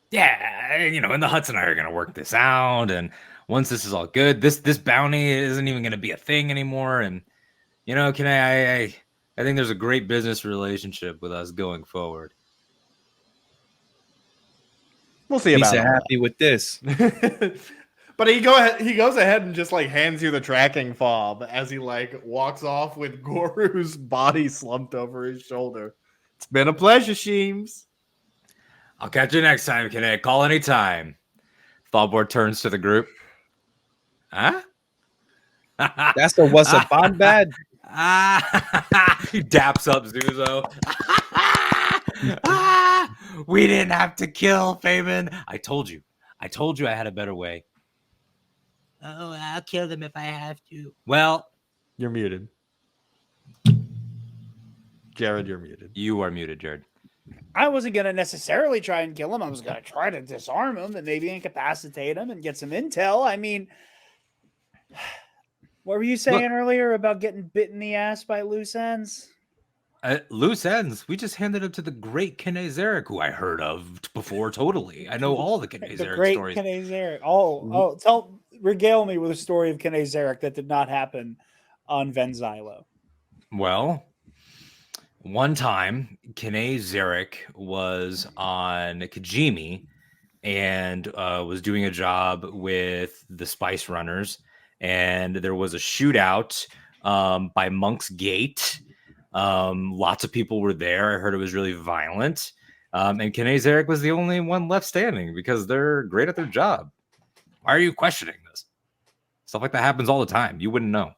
Yeah, and the Huts and I are going to work this out, and once this is all good, this bounty isn't even going to be a thing anymore, and I think there's a great business relationship with us going forward. We'll see He's about all happy with this. that. But he goes ahead and just like hands you the tracking fob as he like walks off with Goru's body slumped over his shoulder. It's been a pleasure, Sheems. I'll catch you next time, Kane. Call anytime. Thoughtboard turns to the group. Huh? That's the what's up on bad. He daps up Zuzo. We didn't have to kill Fabian. I told you I had a better way. Oh, I'll kill them if I have to. Well, You're muted. Jared, you're muted. you are muted, Jared. I wasn't going to necessarily try and kill him. I was going to try to disarm him and maybe incapacitate him and get some intel. I mean, what were you saying earlier about getting bit in the ass by loose ends? Loose ends. We just handed it to the great Kane Zarek, who I heard of before. Totally, I know all the Kane The Zarek great stories. Kane Zarek. Regale me with a story of Kane Zarek that did not happen on Venzylo. Well, one time, Kane Zarek was on Kajimi and was doing a job with the Spice Runners, and there was a shootout by Monk's Gate. Lots of people were there. I heard it was really violent. And Kane Zarek was the only one left standing because they're great at their job. Why are you questioning this? Stuff like that happens all the time. You wouldn't know.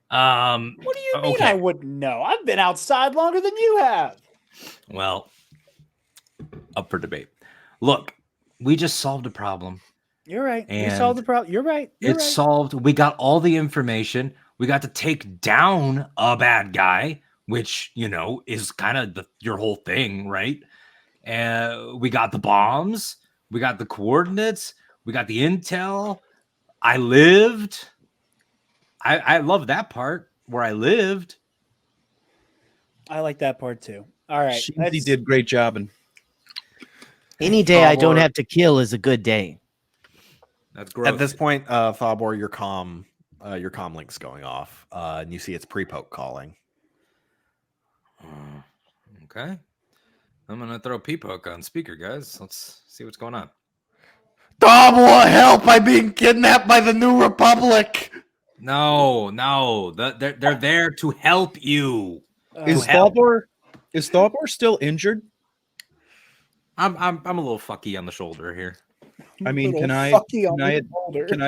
What do you mean I wouldn't know? I've been outside longer than you have. Well, up for debate. Look, we just solved a problem. You're right. You And solved the problem. You're right. It's solved. We got all the information. We got to take down a bad guy, which, is kind of your whole thing, right? And we got the bombs. We got the coordinates. We got the intel. I lived. I love that part where I lived. I like that part too. All right. He did great job. And Any day I don't have to kill is a good day. That's gross. At this point, Thobor, your comm link's going off, and you see it's pre-poke calling. Okay. I'm going to throw P-Poke on speaker, guys. Let's see what's going on. Thobor, help! I'm being kidnapped by the New Republic. No. They're there to help you. Is Thobor still injured? I'm a little fucky on the shoulder here. I mean, can I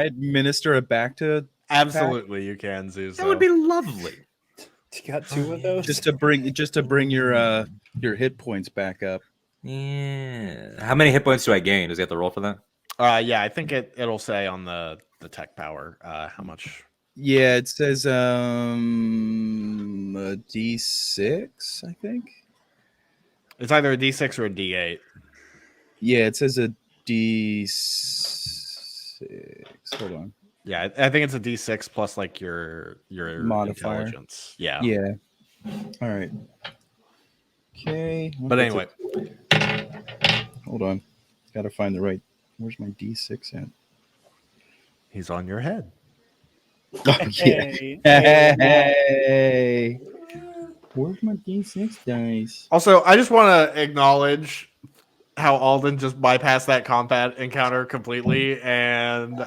administer it back to? Absolutely, you can, Zeus. That would be lovely. You got 2 of those. Just to bring your hit points back up. Yeah. How many hit points do I gain? Does he have to roll for that? Yeah, I think it'll say on the tech power how much. Yeah, it says a D6, I think. It's either a D6 or a D8. Yeah, it says a D6. Hold on. Yeah, I think it's a D6 plus like your Modifier. intelligence. Yeah. Yeah. All right. Okay. But anyway, hold on. Got to find the right. Where's my D6 at? he's on your head. Oh, yeah. Hey. Where's my D6 dice? Also, I just want to acknowledge how Alden just bypassed that combat encounter completely and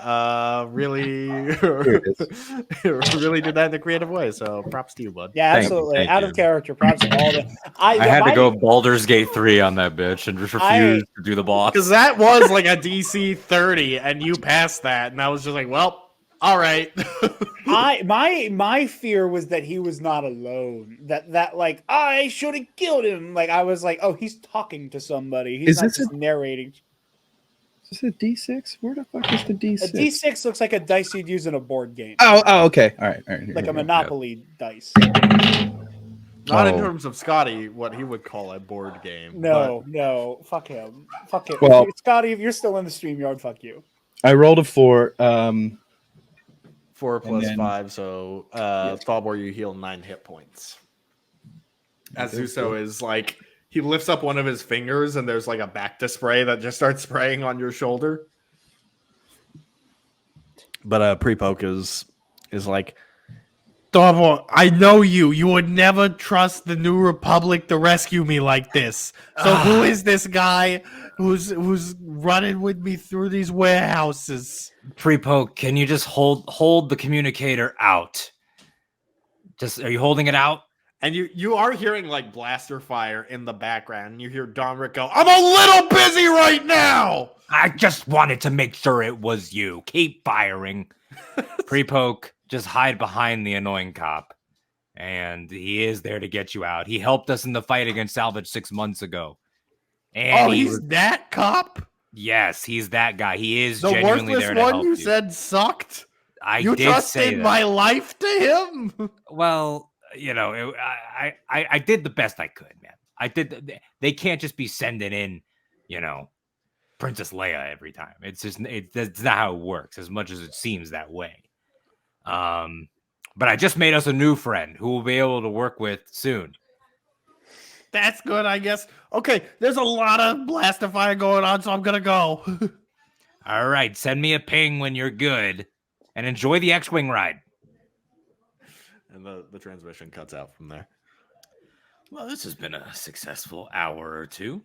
really really did that in a creative way. So props to you, bud. Yeah, Thank absolutely. you. Out of character. Props to all the. I had to go Baldur's Gate 3 on that bitch and just refuse to do the boss. Because that was like a DC 30 and you passed that. And I was just like, well, all right. My fear was that he was not alone. That like I should have killed him. Like I was like, oh, he's talking to somebody. He's not just narrating. Is this a D6? Where the fuck is the D6? A D6 looks like a dice you'd use in a board game. Oh, okay. All right. Here Like we a go. Monopoly dice. Not in terms of Scotty, what he would call a board game. No, fuck him. Fuck it. Well- Scotty, if you're still in the StreamYard, fuck you. I rolled a 4. 4 plus then- 5, so Thalbor, you heal 9 hit points. As Zuso is like, he lifts up one of his fingers, and there's like a Bacta spray that just starts spraying on your shoulder. But Pre-Poke is like, Thalbor, I know you. You would never trust the New Republic to rescue me like this. So who is this guy who's running with me through these warehouses? Pre-Poke, can you just hold the communicator out? Are you holding it out? and you are hearing like blaster fire in the background. And you hear Domric go, "I'm a little busy right now." I just wanted to make sure it was you. Keep firing. Pre-Poke, just hide behind the annoying cop. And he is there to get you out. He helped us in the fight against Salvage 6 months ago. And He's that cop? yes, he's that guy. He is The genuinely worthless there to one help you you. said sucked? did You say trusted that. my life to him? Well, you know, I did the best I could, man. I did. They can't just be sending in, you know, Princess Leia every time. It's just that's not how it works. As much as it seems that way. But I just made us a new friend who we'll be able to work with soon. That's good, I guess. Okay, there's a lot of blaster fire going on, so I'm gonna go. All right, send me a ping when you're good, and enjoy the X-wing ride. And the transmission cuts out from there. Well, this has been a successful hour or two.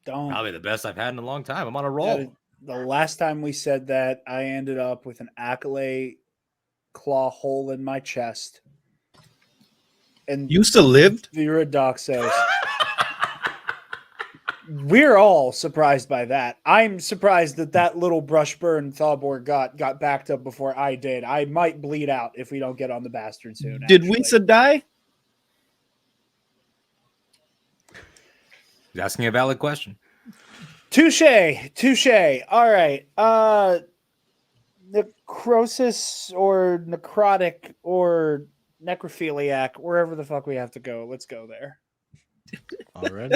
Don't. Probably the best I've had in a long time. I'm on a roll. The last time we said that, I ended up with an accolade claw hole in my chest. And You still lived? Vera Doxos. We're all surprised by that. I'm surprised that little brush burn Thalbor got backed up before I did. I might bleed out if we don't get on the bastard soon. Did actually. Wisa die? He's asking a valid question. Touche. All right. Necrosis or necrotic or necrophiliac, wherever the fuck we have to go. Let's go there. Already.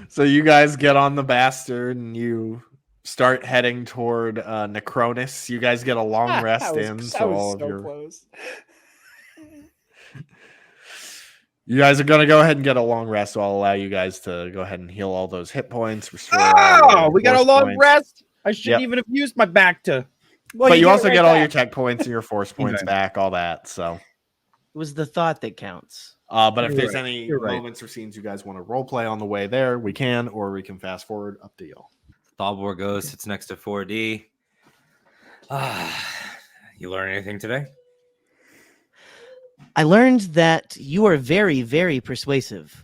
So you guys get on the bastard and you start heading toward Necronus. You guys get a long rest in, so all of your close. you guys are gonna go ahead and get a long rest. So I'll allow you guys to go ahead and heal all those hit points. Restore all your We got a force long points. rest. I shouldn't Yep. even have used my back to. Well, But you also right get all your back. tech points and your force points Okay. back, all that. So, It was the thought that counts. but if You're there's right. any You're right. moments or scenes you guys want to role play on the way there, we can, or we can fast forward. Up to y'all. Thalbor goes, sits next to 4D. You learn anything today? I learned that you are very, very persuasive.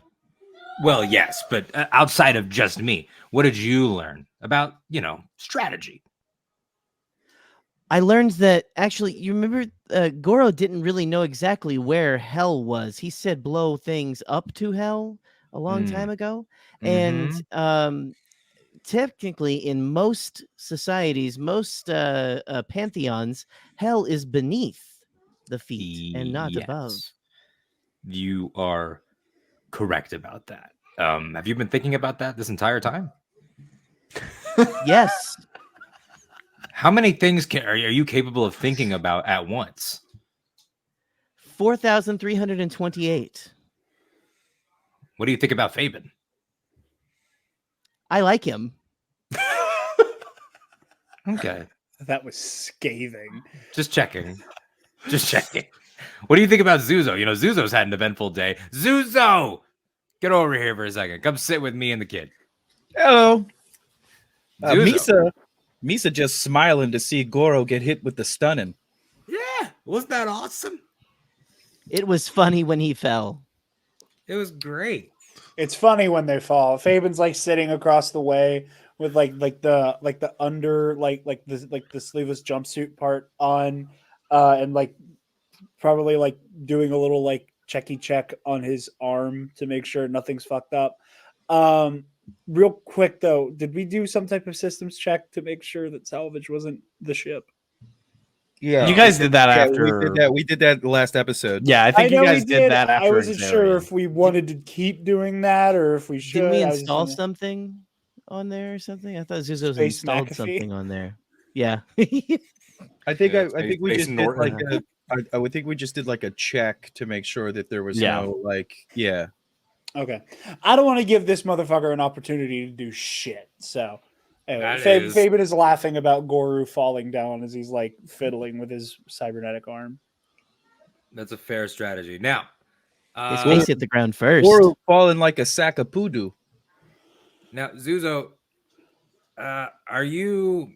Well, yes, but outside of just me, what did you learn about, strategy? I learned that actually, you remember Goro didn't really know exactly where hell was. He said blow things up to hell a long time ago. And technically, in most societies, most pantheons, hell is beneath the feet and not above. Yes. You are correct about that. Have you been thinking about that this entire time? Yes. How many things are you capable of thinking about at once? 4,328. What do you think about Fabian? I like him. Okay. That was scathing. Just checking. What do you think about Zuzo? Zuzo's had an eventful day. Zuzo! Get over here for a second. Come sit with me and the kid. Hello. Zuzo. Misa just smiling to see Goro get hit with the stunning. Yeah. Wasn't that awesome? It was funny when he fell. It was great. It's funny when they fall. Fabian's like sitting across the way with the under the sleeveless jumpsuit part on, and like probably like doing a little like check on his arm to make sure nothing's fucked up. Real quick though, did we do some type of systems check to make sure that salvage wasn't the ship? Yeah, You guys did that after. We did that last episode. Yeah, I think you know guys we did that after. I wasn't sure if we wanted to keep doing that or if we should. Didn't we I was install just something on there or something? I thought Zuzo's Space installed McAfee. something on there. Yeah. I think Yeah, I think we Space just did Norton. like I would think we just did like a check to make sure that there was Yeah. no like Okay. I don't want to give this motherfucker an opportunity to do shit. So, anyway, That is- Fabian is laughing about Goru falling down as he's like fiddling with his cybernetic arm. That's a fair strategy. Now, His face hit the ground first. or falling like a sack of poodoo. now Zuzo, are you?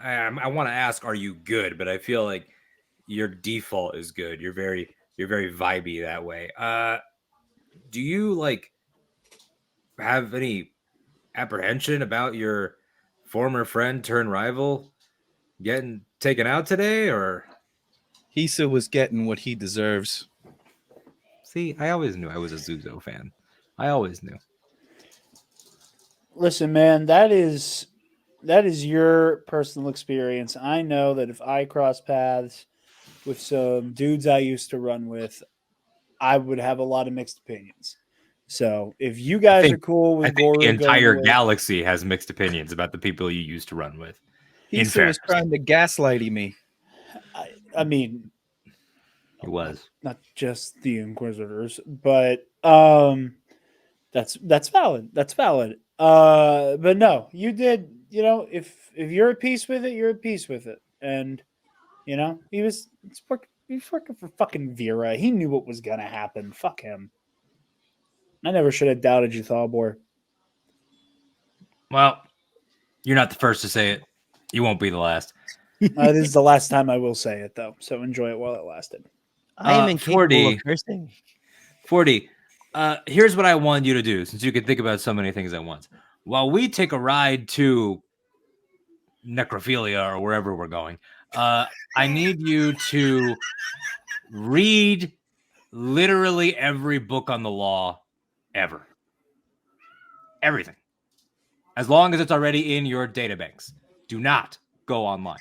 I want to ask, are you good? But I feel like your default is good. You're very vibey that way. Do you like have any apprehension about your former friend turned rival getting taken out today, or? Hisa was getting what he deserves. See, I always knew I was a Zuzo fan. I always knew. Listen, man, that is your personal experience. I know that if I cross paths with some dudes I used to run with, I would have a lot of mixed opinions. So if you guys are cool with I think Goru the entire going away, galaxy has mixed opinions about the people you used to run with. In Hisa was fairness. trying to gaslight me. I mean, He was. not just the Inquisitors, but that's valid. That's valid. But no, you did. You know, if you're at peace with it, you're at peace with it. And you know, he's working for fucking Vera. He knew what was gonna happen. Fuck him. I never should have doubted you, Thalbor. Well, you're not the first to say it. You won't be the last. This is the last time I will say it, though. So enjoy it while it lasted. I am incapable 40. of cursing. 40. Here's what I want you to do, since you can think about so many things at once. While we take a ride to Necrophilia or wherever we're going, I need you to read literally every book on the law ever. Everything. As long as it's already in your databanks. Do not go online.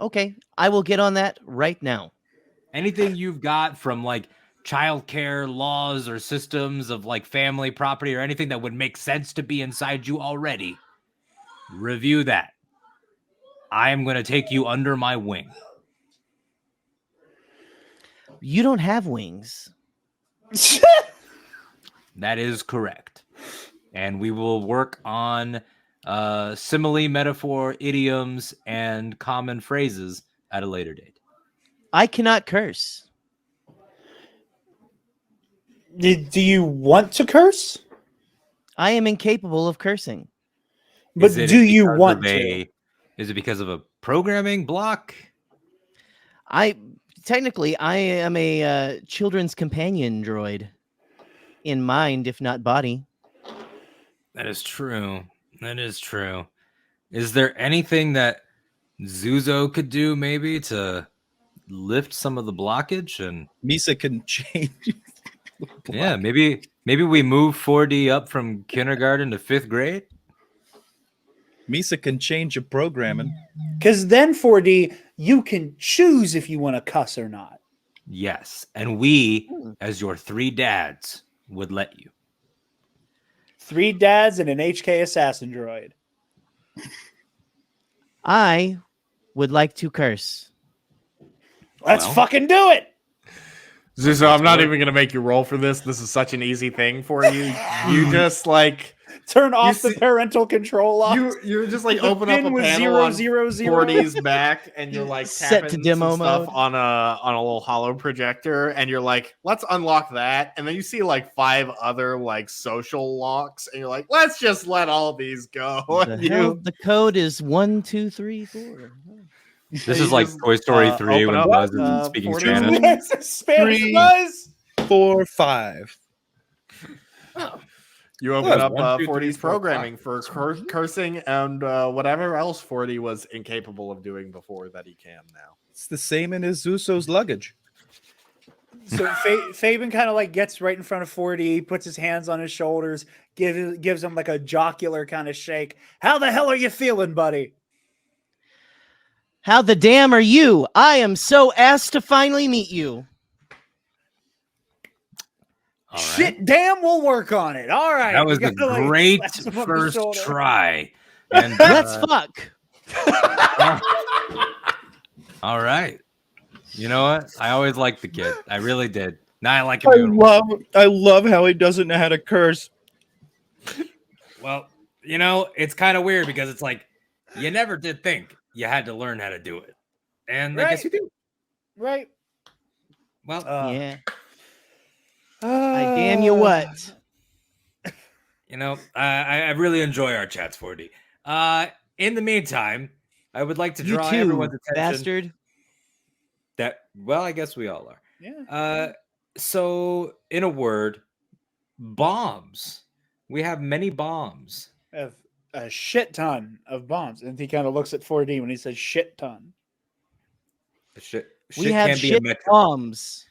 Okay, I will get on that right now. Anything you've got from like childcare laws or systems of like family property or anything that would make sense to be inside you already, review that. I am going to take you under my wing. You don't have wings. That is correct. And we will work on simile, metaphor, idioms, and common phrases at a later date. I cannot curse. Do you want to curse? I am incapable of cursing. But Is it do you because want of to? Is it because of a programming block? Technically I am a children's companion droid in mind, if not body. That is true. That is true. Is there anything that Zuzo could do maybe to lift some of the blockage? And Misa can change. yeah, maybe we move 4D up from kindergarten to 5th grade. Misa can change your programming. Because then 4D, you can choose if you want to cuss or not. Yes, and we, as your 3 dads, would let you. 3 dads and an HK assassin droid. I would like to curse. Let's Well. fucking do it. Zuzo, I'm not even gonna make you roll for this. This is such an easy thing for you. You just like Turn off the see- parental control off. you just like The open up pin a was panel 0, on 0, 0. 40's back, and you're like Set tapping to demo some stuff mode. on a little hollow projector, and you're like, let's unlock that, and then you see like 5 other like social locks, and you're like, let's just let all these go. The, And hell, you the code is 1, 2, 3, 4. This you is like just, Toy Story 3 open when up, Buzz isn't speaking 40 Spanish. Yes, it's Spanish 3, buzz. 4, 5. You open Well, up 1, 2, 3, 40's 4, 5. programming for cursing and whatever else 40 was incapable of doing before that he can now. It's the same in his Zuso's luggage. So Fabian kind of like gets right in front of 4D, puts his hands on his shoulders, gives him like a jocular kind of shake. How the hell are you feeling, buddy? How the damn are you? I am so asked to finally meet you. All right. Shit, damn, we'll work on it. All right. That was You a gotta, like, great slap him on the first shoulder. try. And Let's fuck. all right. You know what? I always liked the kid. I really did. Now I like him even more. I love how he doesn't know how to curse. Well, you know, it's kind of weird because it's like you never did think you had to learn how to do it, and I guess you do. Right. Well, Yeah. I damn you what. you know, I really enjoy our chats, 4D. In the meantime, I would like to You draw too, everyone's attention. bastard. That well, I guess we all are. Yeah. So in a word, bombs. We have many bombs. Have a shit ton of bombs, and he kind of looks at 4D when he says shit ton. Shit We have can be a shit metric. bombs.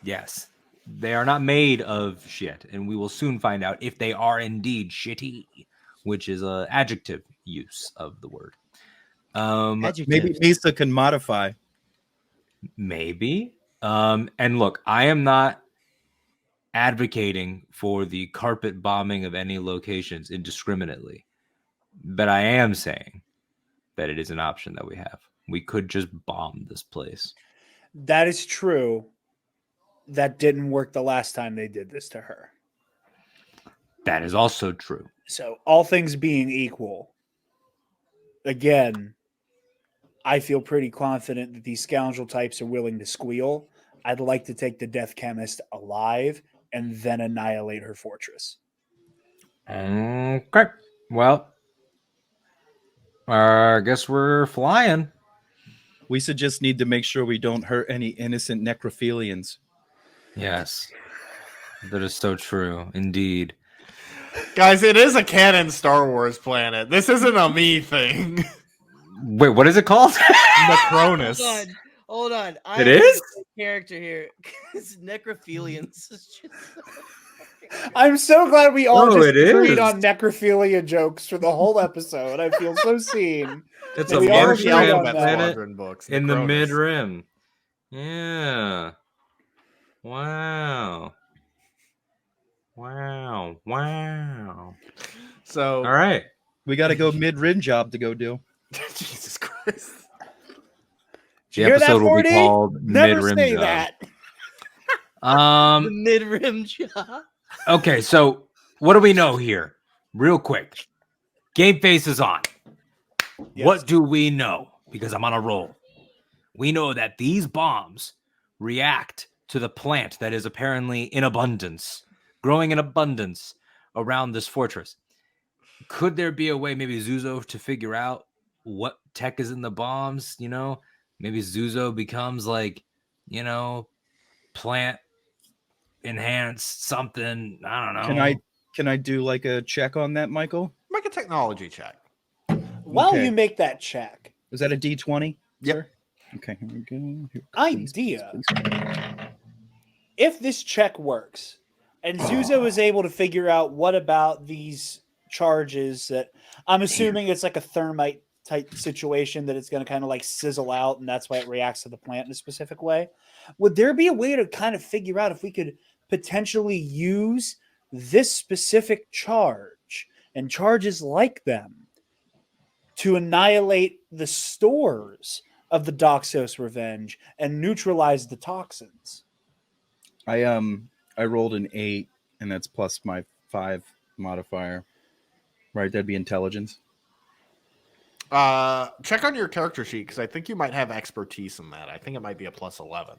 Yes. They are not made of shit, and we will soon find out if they are indeed shitty, which is an adjective use of the word. Adjective. Maybe Misa can modify. Maybe. And look, I am not advocating for the carpet bombing of any locations indiscriminately, but I am saying that it is an option that we have. We could just bomb this place. That is true. That didn't work the last time they did this to her. That is also true. So, all things being equal, again, I feel pretty confident that these scoundrel types are willing to squeal. I'd like to take the Death Chemist alive and then annihilate her fortress. Okay. Well, I guess we're flying. We just need to make sure we don't hurt any innocent necrophilians. Yes. That is so true. Indeed. Guys, it is a canon Star Wars planet. This isn't a me thing. Wait, what is it called? Necronus. Hold on. It is? Character here. Because necrophilians is just. I'm so glad we all Oh, just it agreed is. on necrophilia jokes for the whole episode. I feel so seen. It's Yeah, a we all Martian agreed on Alphabet that. planet Squadron books. in the Necronus. mid rim. Yeah. Wow. Wow. So, All right. We got to go mid-rim job to go do. Jesus Christ. The Hear that, episode will be 4D? called Never Mid-Rim say Job. that. The mid-rim job. Okay, so what do we know here? Real quick. Game face is on. Yes. What do we know? Because I'm on a roll. We know that these bombs react to the plant that is apparently in abundance, growing in abundance around this fortress. Could there be a way, maybe Zuzo, to figure out what tech is in the bombs? You know, maybe Zuzo becomes like, you know, plant enhanced something. I don't know. Can I do like a check on that, Michael? Make a technology check. While Okay. you make that check, Is that a D20? Yep. Sir? Okay, here we go. Here, idea. please. If this check works and Zuzo is able to figure out what about these charges that I'm assuming it's like a thermite type situation that it's going to kind of like sizzle out and that's why it reacts to the plant in a specific way. Would there be a way to kind of figure out if we could potentially use this specific charge and charges like them to annihilate the stores of the Doxos Revenge and neutralize the toxins? I rolled an 8, and that's plus my 5 modifier. Right, that'd be intelligence. Check on your character sheet because I think you might have expertise in that. I think it might be a plus 11.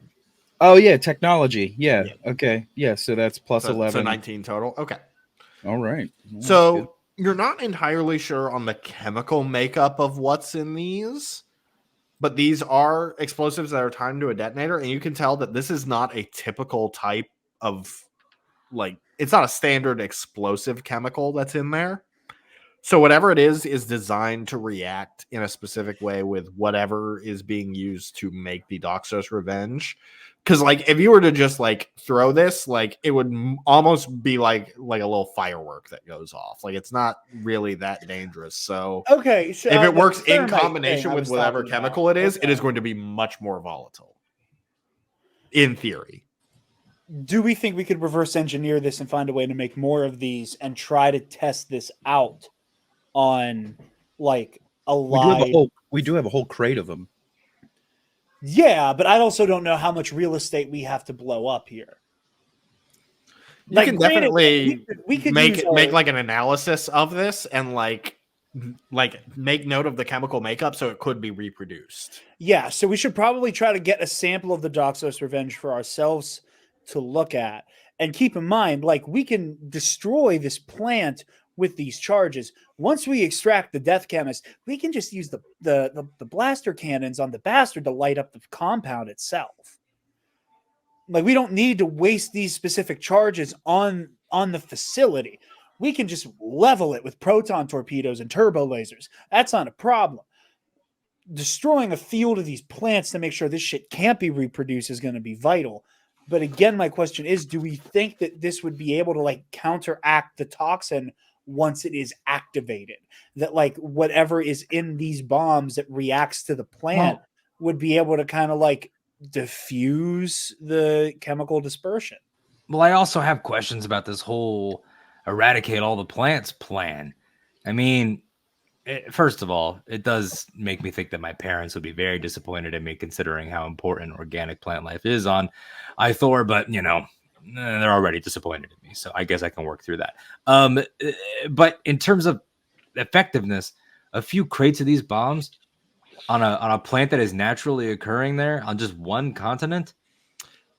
Oh yeah, technology. Yeah. Yeah. Okay. Yeah. So that's plus So 11. 19 total. Okay. All right. Well, So that's you're not entirely sure on the chemical makeup of what's in these, but these are explosives that are timed to a detonator, and you can tell that this is not a typical type of, like, it's not a standard explosive chemical that's in there. So whatever it is designed to react in a specific way with whatever is being used to make the Doxos Revenge. Because, like, if you were to just, like, throw this, like, it would almost be like a little firework that goes off. Like, it's not really that dangerous. So Okay, so if it the works in thermite combination thing I with was whatever talking chemical about. it is Okay. going to be much more volatile. In theory. Do we think we could reverse engineer this and find a way to make more of these and try to test this out on like a We do have a live. whole crate of them. Yeah, but I also don't know how much real estate we have to blow up here. You Like, can granted, definitely we could make use make our- like an analysis of this and like make note of the chemical makeup so it could be reproduced. Yeah, so we should probably try to get a sample of the Doxos Revenge for ourselves to look at. And keep in mind, like, we can destroy this plant with these charges. Once we extract the Death Chemist, we can just use the blaster cannons on the Bastard to light up the compound itself. Like, we don't need to waste these specific charges on the facility. We can just level it with proton torpedoes and turbo lasers. That's not a problem. Destroying a field of these plants to make sure this shit can't be reproduced is going to be vital. But again, my question is, do we think that this would be able to like counteract the toxin once it is activated? That like whatever is in these bombs that reacts to the plant would be able to kind of like diffuse the chemical dispersion. Well, I also have questions about this whole eradicate all the plants plan. I mean, first of all, it does make me think that my parents would be very disappointed in me, considering how important organic plant life is on Ithor, but you know, they're already disappointed in me, so I guess I can work through that. But in terms of effectiveness, a few crates of these bombs on a plant that is naturally occurring there on just one continent.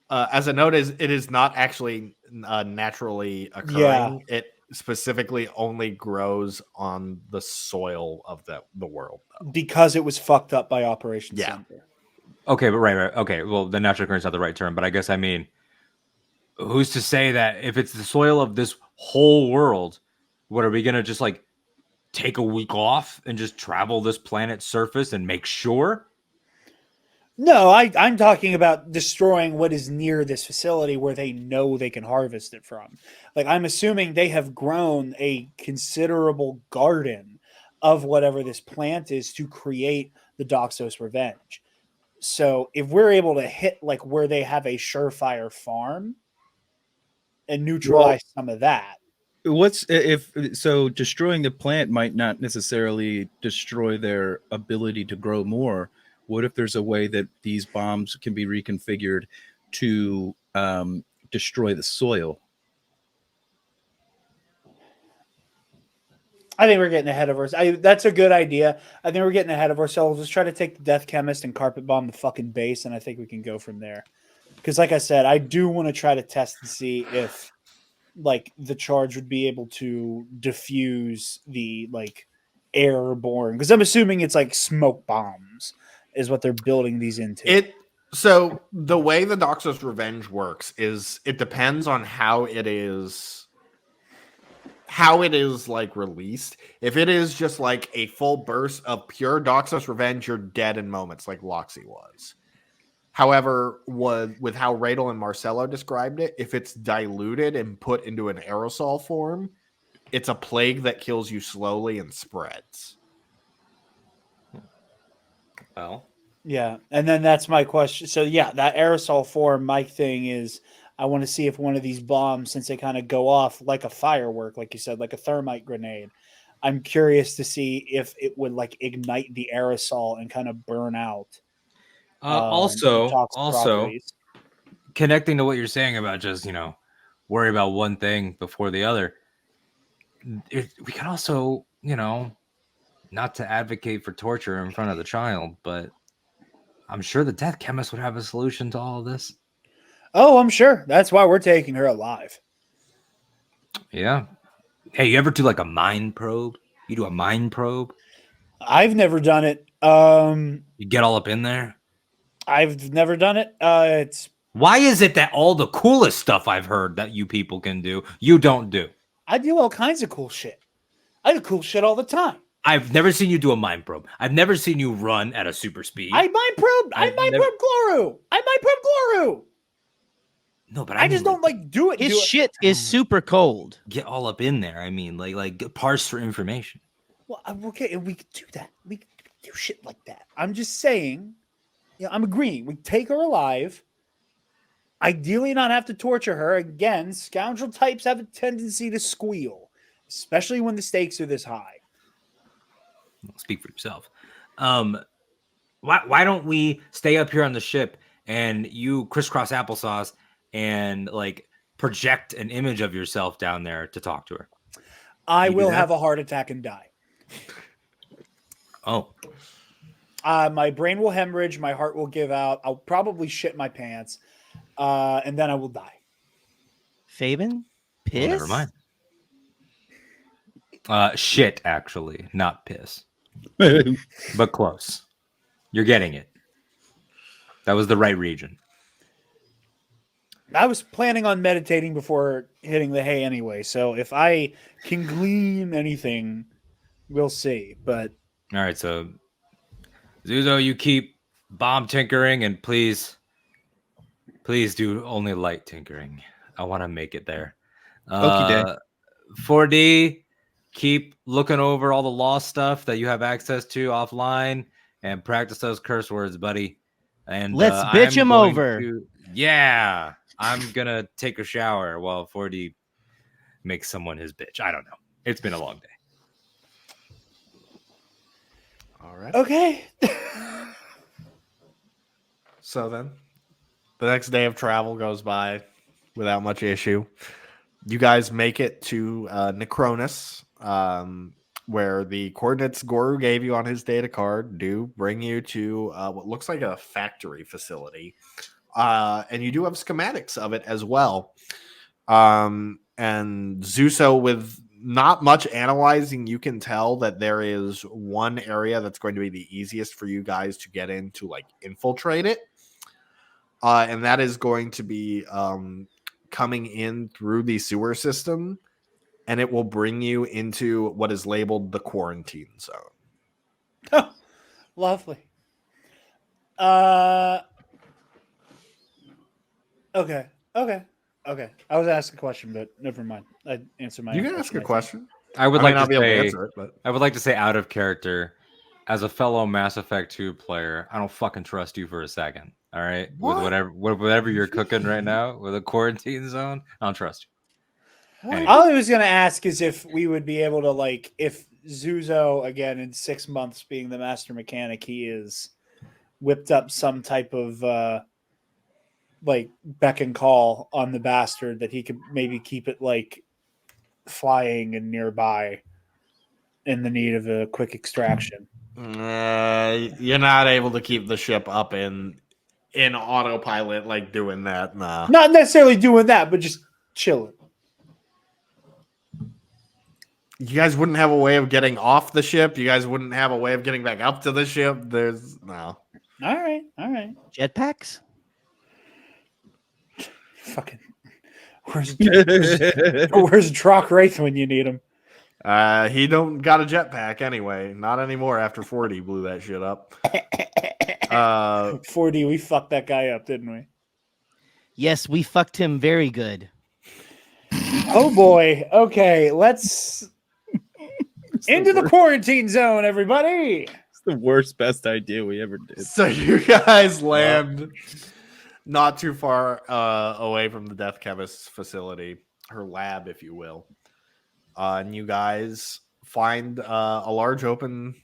As a note, it is not actually naturally occurring. It specifically only grows on the soil of the world, though. Because it was fucked up by Operation Center. Okay, but right. Okay, well, the natural occurrence is not the right term, but I guess I mean, who's to say that if it's the soil of this whole world, what are we gonna just like take a week off and just travel this planet's surface and make sure? No, I'm talking about destroying what is near this facility where they know they can harvest it from. Like, I'm assuming they have grown a considerable garden of whatever this plant is to create the Doxos Revenge. So if we're able to hit like where they have a surefire farm and neutralize some of that. What's if so? Destroying the plant might not necessarily destroy their ability to grow more. What if there's a way that these bombs can be reconfigured to destroy the soil? I think we're getting ahead of ourselves. That's a good idea. I think we're getting ahead of ourselves. Let's try to take the Death Chemist and carpet bomb the fucking base, and I think we can go from there. Because, like I said, I do want to try to test and see if, like, the charge would be able to diffuse the like airborne. Because I'm assuming it's like smoke bombs is what they're building these into. So the way the Doxos Revenge works is it depends on how it is like released. If it is just like a full burst of pure Doxos Revenge, you're dead in moments, like Loxy was. However, with how Radel and Marcelo described it, if it's diluted and put into an aerosol form, it's a plague that kills you slowly and spreads. Well, Yeah, and then that's my question. So yeah, that aerosol form, my thing is I want to see if one of these bombs, since they kind of go off like a firework, like you said, like a thermite grenade, I'm curious to see if it would like ignite the aerosol and kind of burn out. also, properties. connecting to what you're saying about just, worry about one thing before the other. We can also, not to advocate for torture in front of the child, but I'm sure the Death Chemist would have a solution to all of this. Oh, I'm sure. That's why we're taking her alive. Yeah. Hey, you ever do like a mind probe? You do a mind probe? I've never done it. You get all up in there? I've never done it. It's Why is it that all the coolest stuff I've heard that you people can do, you don't do? I do all kinds of cool shit. I do cool shit all the time. I've never seen you do a mind probe. I've never seen you run at a super speed. I mind probe. I mind probe Gloru. I mind probe Gloru. No, but I just don't like do it. His shit is super cold. Get all up in there. I mean, like parse for information. Well, okay, we could do that. We could do shit like that. I'm just saying. I'm agreeing. We take her alive. Ideally, not have to torture her. Again, scoundrel types have a tendency to squeal, especially when the stakes are this high. speak for yourself. Why don't we stay up here on the ship and you crisscross applesauce and like project an image of yourself down there to talk to her? I You do will that? have a heart attack and die. Oh, My brain will hemorrhage. My heart will give out. I'll probably shit my pants. And then I will die. Fabian? Piss? well, never mind. Shit, actually, not piss, but close. You're getting it. That was the right region. I was planning on meditating before hitting the hay anyway. So if I can glean anything, we'll see. But All right, so Zuzo, you keep bomb tinkering, and please do only light tinkering. I want to make it there. Okey-doke. 4D, keep looking over all the lost stuff that you have access to offline and practice those curse words, buddy. And Let's bitch I'm him going over. Yeah, I'm gonna take a shower while 4D makes someone his bitch. I don't know. It's been a long day. All right. okay. So then, the next day of travel goes by without much issue. You guys make it to Necronus, where the coordinates Goru gave you on his data card do bring you to what looks like a factory facility. And you do have schematics of it as well. And Zuso, with not much analyzing, you can tell that there is one area that's going to be the easiest for you guys to get in to like infiltrate it. And that is going to be coming in through the sewer system, and it will bring you into what is labeled the quarantine zone. Oh, lovely. Okay. I was asking a question, but never mind. I answered my. You own can ask a I think. question. I would I like may not to be able to say, answer it, but I would like to say, out of character, as a fellow Mass Effect 2 player, I don't fucking trust you for a second. All right, What? with whatever you're cooking right now with a quarantine zone, I don't trust you. Anyway. All I was going to ask is if we would be able to, like, if Zuzo, again, in 6 months being the master mechanic he is, whipped up some type of, like, beck and call on the bastard that he could maybe keep it, like, flying and nearby in the need of a quick extraction. you're not able to keep the ship up in autopilot like doing that. Nah. Not necessarily doing that, but just chilling. You guys wouldn't have a way of getting off the ship. You guys wouldn't have a way of getting back up to the ship. There's no. All right. Jetpacks? Fucking. Where's Drock Wraith when you need him? He don't got a jetpack anyway. Not anymore after 40 blew that shit up. 4D, we fucked that guy up, didn't we? Yes, we fucked him very good. Oh boy. Okay, let's into the quarantine zone, everybody. It's the worst, best idea we ever did. So you guys land not too far away from the Death Chemist facility, her lab, if you will. And you guys find a large open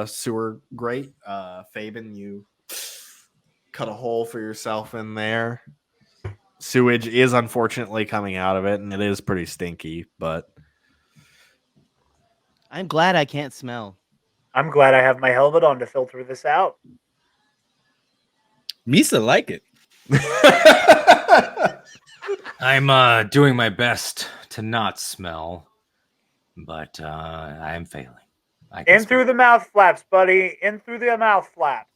sewer grate. Fabian, you cut a hole for yourself in there. Sewage is unfortunately coming out of it, and it is pretty stinky, but I'm glad I can't smell. I'm glad I have my helmet on to filter this out. Misa like it. I'm doing my best to not smell, but I am failing. In through the mouth flaps, buddy. In through the mouth flaps.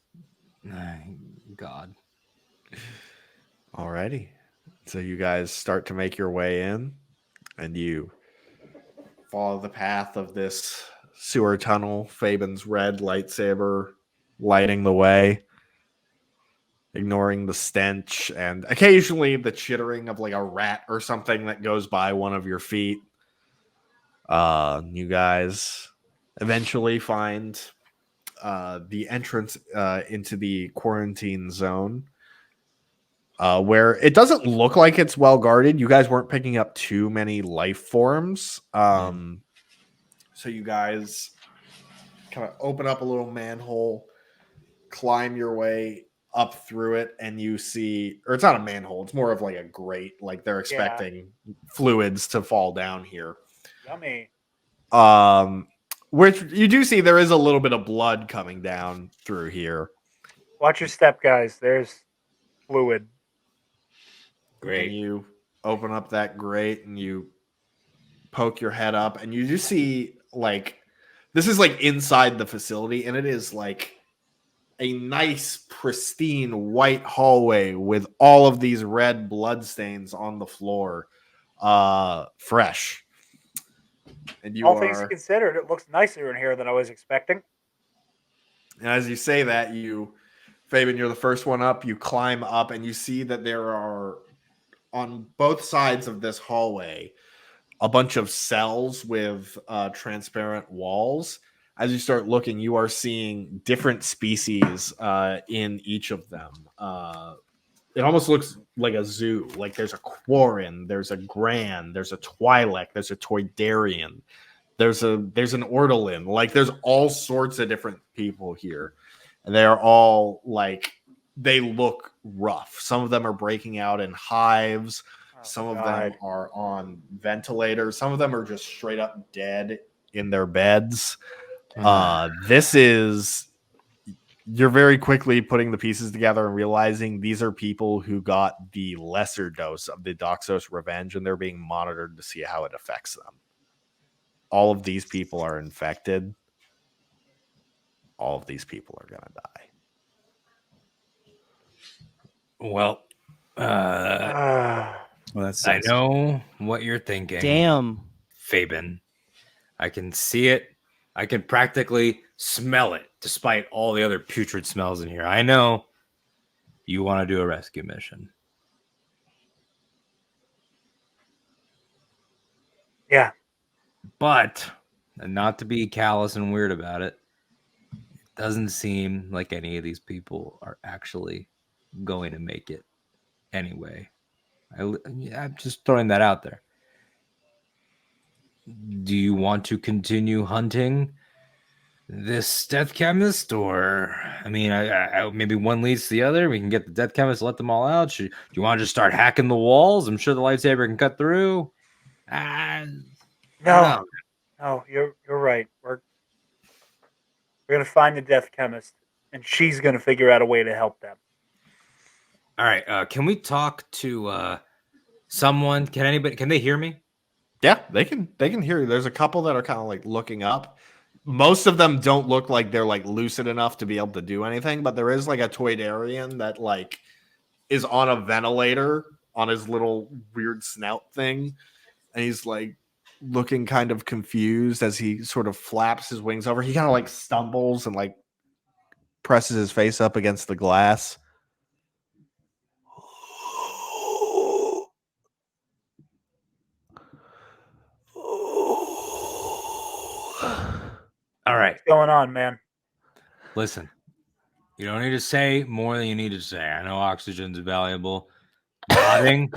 God. Alrighty. So you guys start to make your way in, and you follow the path of this sewer tunnel. Fabian's red lightsaber lighting the way, ignoring the stench and occasionally the chittering of like a rat or something that goes by one of your feet. You guys eventually find the entrance into the quarantine zone, where it doesn't look like it's well guarded. You guys weren't picking up too many life forms. So you guys kind of open up a little manhole, climb your way up through it, and you see, or it's not a manhole, it's more of like a grate, like they're expecting fluids to fall down here. Yummy. Which you do see there is a little bit of blood coming down through here. Watch your step, guys. There's fluid. And you open up that grate and you poke your head up, and you just see like this is like inside the facility, and it is like a nice, pristine white hallway with all of these red blood stains on the floor, fresh. And you All things considered, it looks nicer in here than I was expecting. And as you say that, Fabian, you're the first one up. You climb up, and you see that there are on both sides of this hallway a bunch of cells with transparent walls. As you start looking, you are seeing different species in each of them. It almost looks like a zoo. Like there's a Quarren, there's a Gran, there's a Twi'lek, there's a Toydarian, there's an Ortolan. Like there's all sorts of different people here, and they are all like they look rough. Some of them are breaking out in hives. Some of them are on ventilators. Some of them are just straight up dead in their beds. You're very quickly putting the pieces together and realizing these are people who got the lesser dose of the Doxos revenge, and they're being monitored to see how it affects them. All of these people are infected. All of these people are going to die. Well, I know what you're thinking. Damn. Fabian. I can see it. I can practically smell it, despite all the other putrid smells in here. I know you want to do a rescue mission. Yeah. But, and not to be callous and weird about it, it doesn't seem like any of these people are actually going to make it anyway. I'm just throwing that out there. Do you want to continue hunting this Death Chemist, or I mean, I maybe one leads to the other. We can get the Death Chemist, let them all out. Do you want to just start hacking the walls? I'm sure the lightsaber can cut through. No, you're right. We're gonna find the Death Chemist, and she's gonna figure out a way to help them. All right. Can we talk to someone? Can they hear me? Yeah, they can hear you. There's a couple that are kind of like looking up. Most of them don't look like they're like lucid enough to be able to do anything, but there is like a Toydarian that like is on a ventilator on his little weird snout thing, and he's like looking kind of confused as he sort of flaps his wings over. He kind of like stumbles and like presses his face up against the glass. All right. What's going on, man? Listen, you don't need to say more than you need to say. I know oxygen's valuable. Nodding,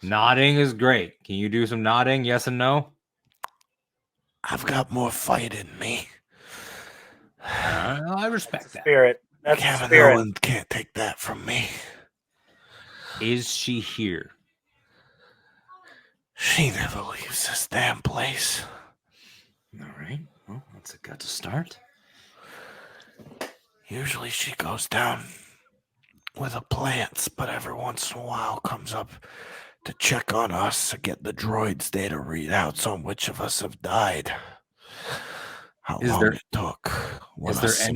nodding is great. Can you do some nodding? Yes and no. I've got more fight in me. I respect that. Spirit. That's the Kevin spirit. Owen can't take that from me. Is she here? She never leaves this damn place. All right. Well, that's a good start. Usually she goes down with the plants, but every once in a while comes up to check on us to get the droid's data readouts on which of us have died. How long it took. Is there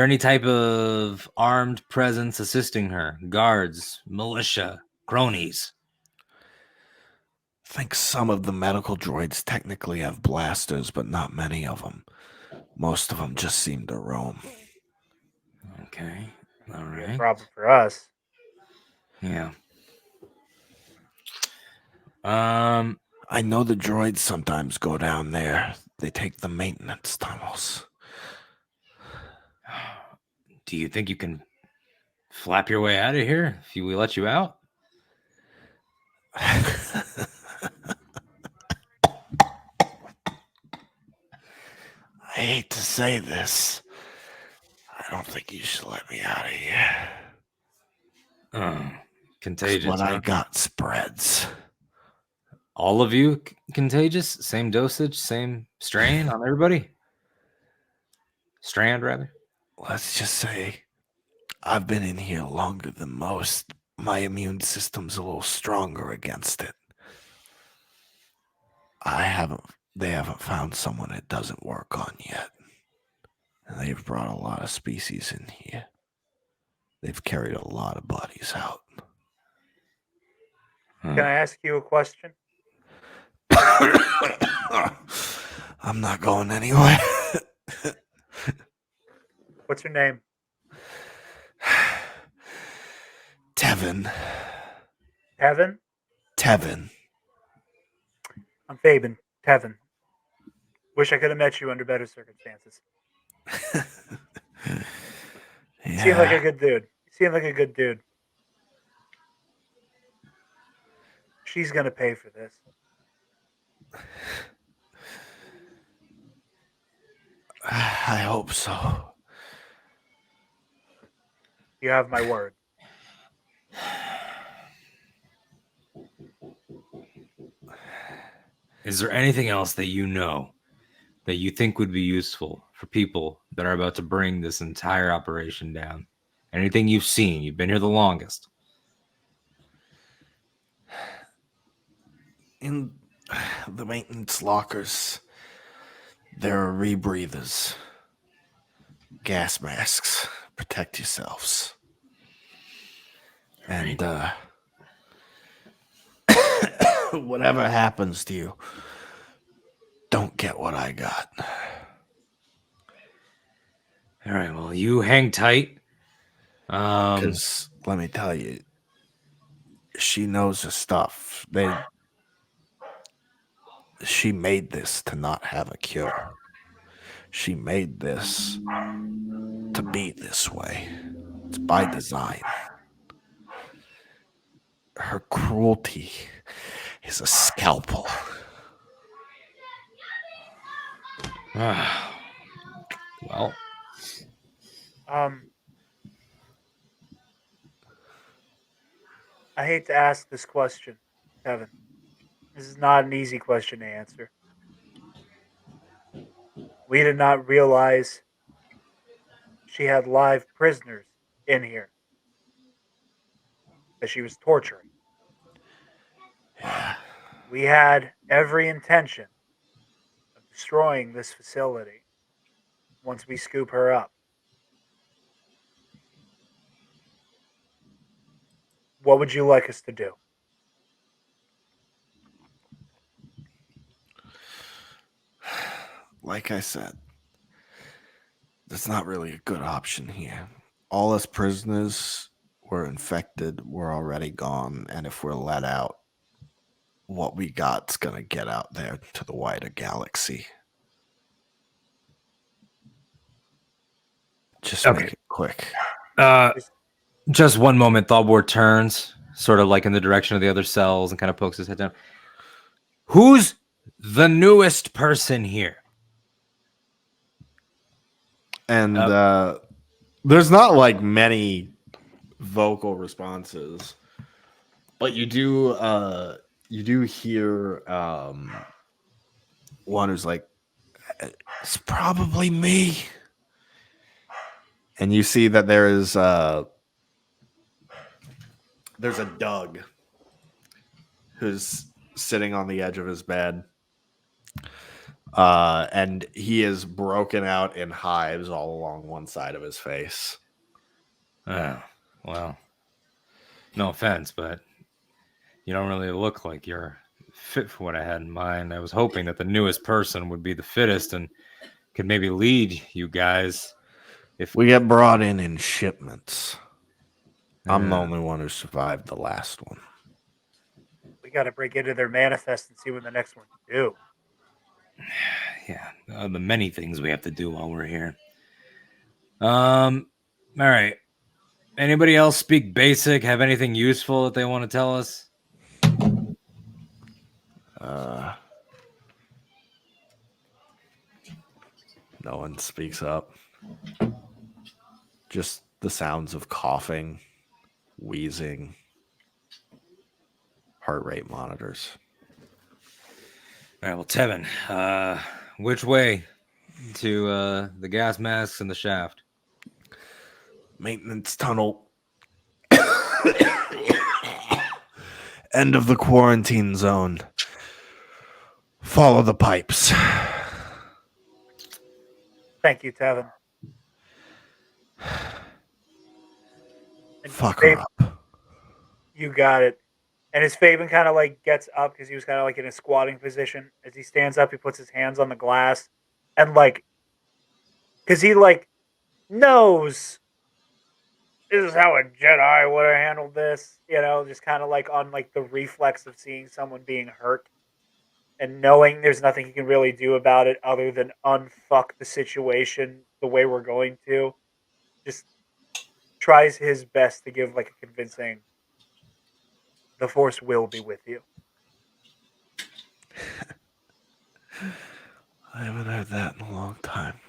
any type of armed presence assisting her? Guards, militia, cronies? I think some of the medical droids technically have blasters, but not many of them. Most of them just seem to roam. Okay. All Be a right. problem for us. Yeah. I know the droids sometimes go down there. They take the maintenance tunnels. Do you think you can flap your way out of here if we let you out? I hate to say this. I don't think you should let me out of here. Contagious. What I Huh? got spreads. All of you contagious? Same dosage, same strain on everybody? Strand, rather? Let's just say I've been in here longer than most. My immune system's a little stronger against it. They haven't found someone it doesn't work on yet. And they've brought a lot of species in here. They've carried a lot of bodies out. Can I ask you a question? I'm not going anywhere. What's your name? Tevin. Tevin? Tevin. I'm Fabian. Tevin. Wish I could have met you under better circumstances. You seem like a good dude. You seem like a good dude. She's gonna pay for this. I hope so. You have my word. Is there anything else that you know that you think would be useful for people that are about to bring this entire operation down? Anything you've seen? You've been here the longest. In the maintenance lockers, there are rebreathers, gas masks. Protect yourselves. And whatever happens to you, don't get what I got. All right, well, you hang tight. Because let me tell you, she knows her stuff. She made this to not have a cure. She made this to be this way. It's by design. Her cruelty is a scalpel. Well, I hate to ask this question, Kevin. This is not an easy question to answer. We did not realize she had live prisoners in here that she was torturing. Yeah. We had every intention of destroying this facility once we scoop her up. What would you like us to do? Like I said, there's not really a good option here. All us prisoners were infected, we're already gone, and if we're let out, what we got's gonna get out there to the wider galaxy. Just Okay. make it quick. just one moment. Thalbor turns, sort of like in the direction of the other cells, and kind of pokes his head down. Who's the newest person here? And there's not like many vocal responses, but you do hear one who's like, it's probably me. And you see that there's a Doug who's sitting on the edge of his bed. And he is broken out in hives all along one side of his face. Oh, well, no offense, but you don't really look like you're fit for what I had in mind. I was hoping that the newest person would be the fittest and could maybe lead you guys. If We get brought in shipments. I'm the only one who survived the last one. We got to break into their manifest and see when the next one's due. Yeah, the many things we have to do while we're here. All right. Anybody else speak basic? Have anything useful that they want to tell us? No one speaks up. Just the sounds of coughing, wheezing, heart rate monitors. All right, well, Tevin, which way to the gas masks and the shaft? Maintenance tunnel. End of the quarantine zone. Follow the pipes. Thank you, Tevin. And Fuck her Fabe, up. you got it. And as Fabian kind of like gets up because he was kind of like in a squatting position, as he stands up, he puts his hands on the glass and like, because he like knows this is how a Jedi would have handled this, you know, just kind of like on like the reflex of seeing someone being hurt and knowing there's nothing he can really do about it other than unfuck the situation the way we're going to. Just tries his best to give like a convincing, the Force will be with you. I haven't heard that in a long time.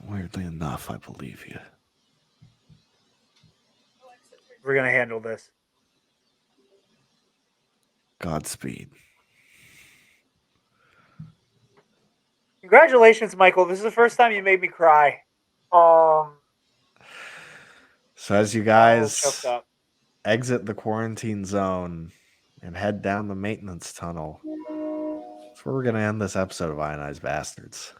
Weirdly enough, I believe you. We're going to handle this. Godspeed. Congratulations, Michael. This is the first time you made me cry. So as you Choked guys up. exit the quarantine zone and head down the maintenance tunnel, that's where we're going to end this episode of Ionized Bastards.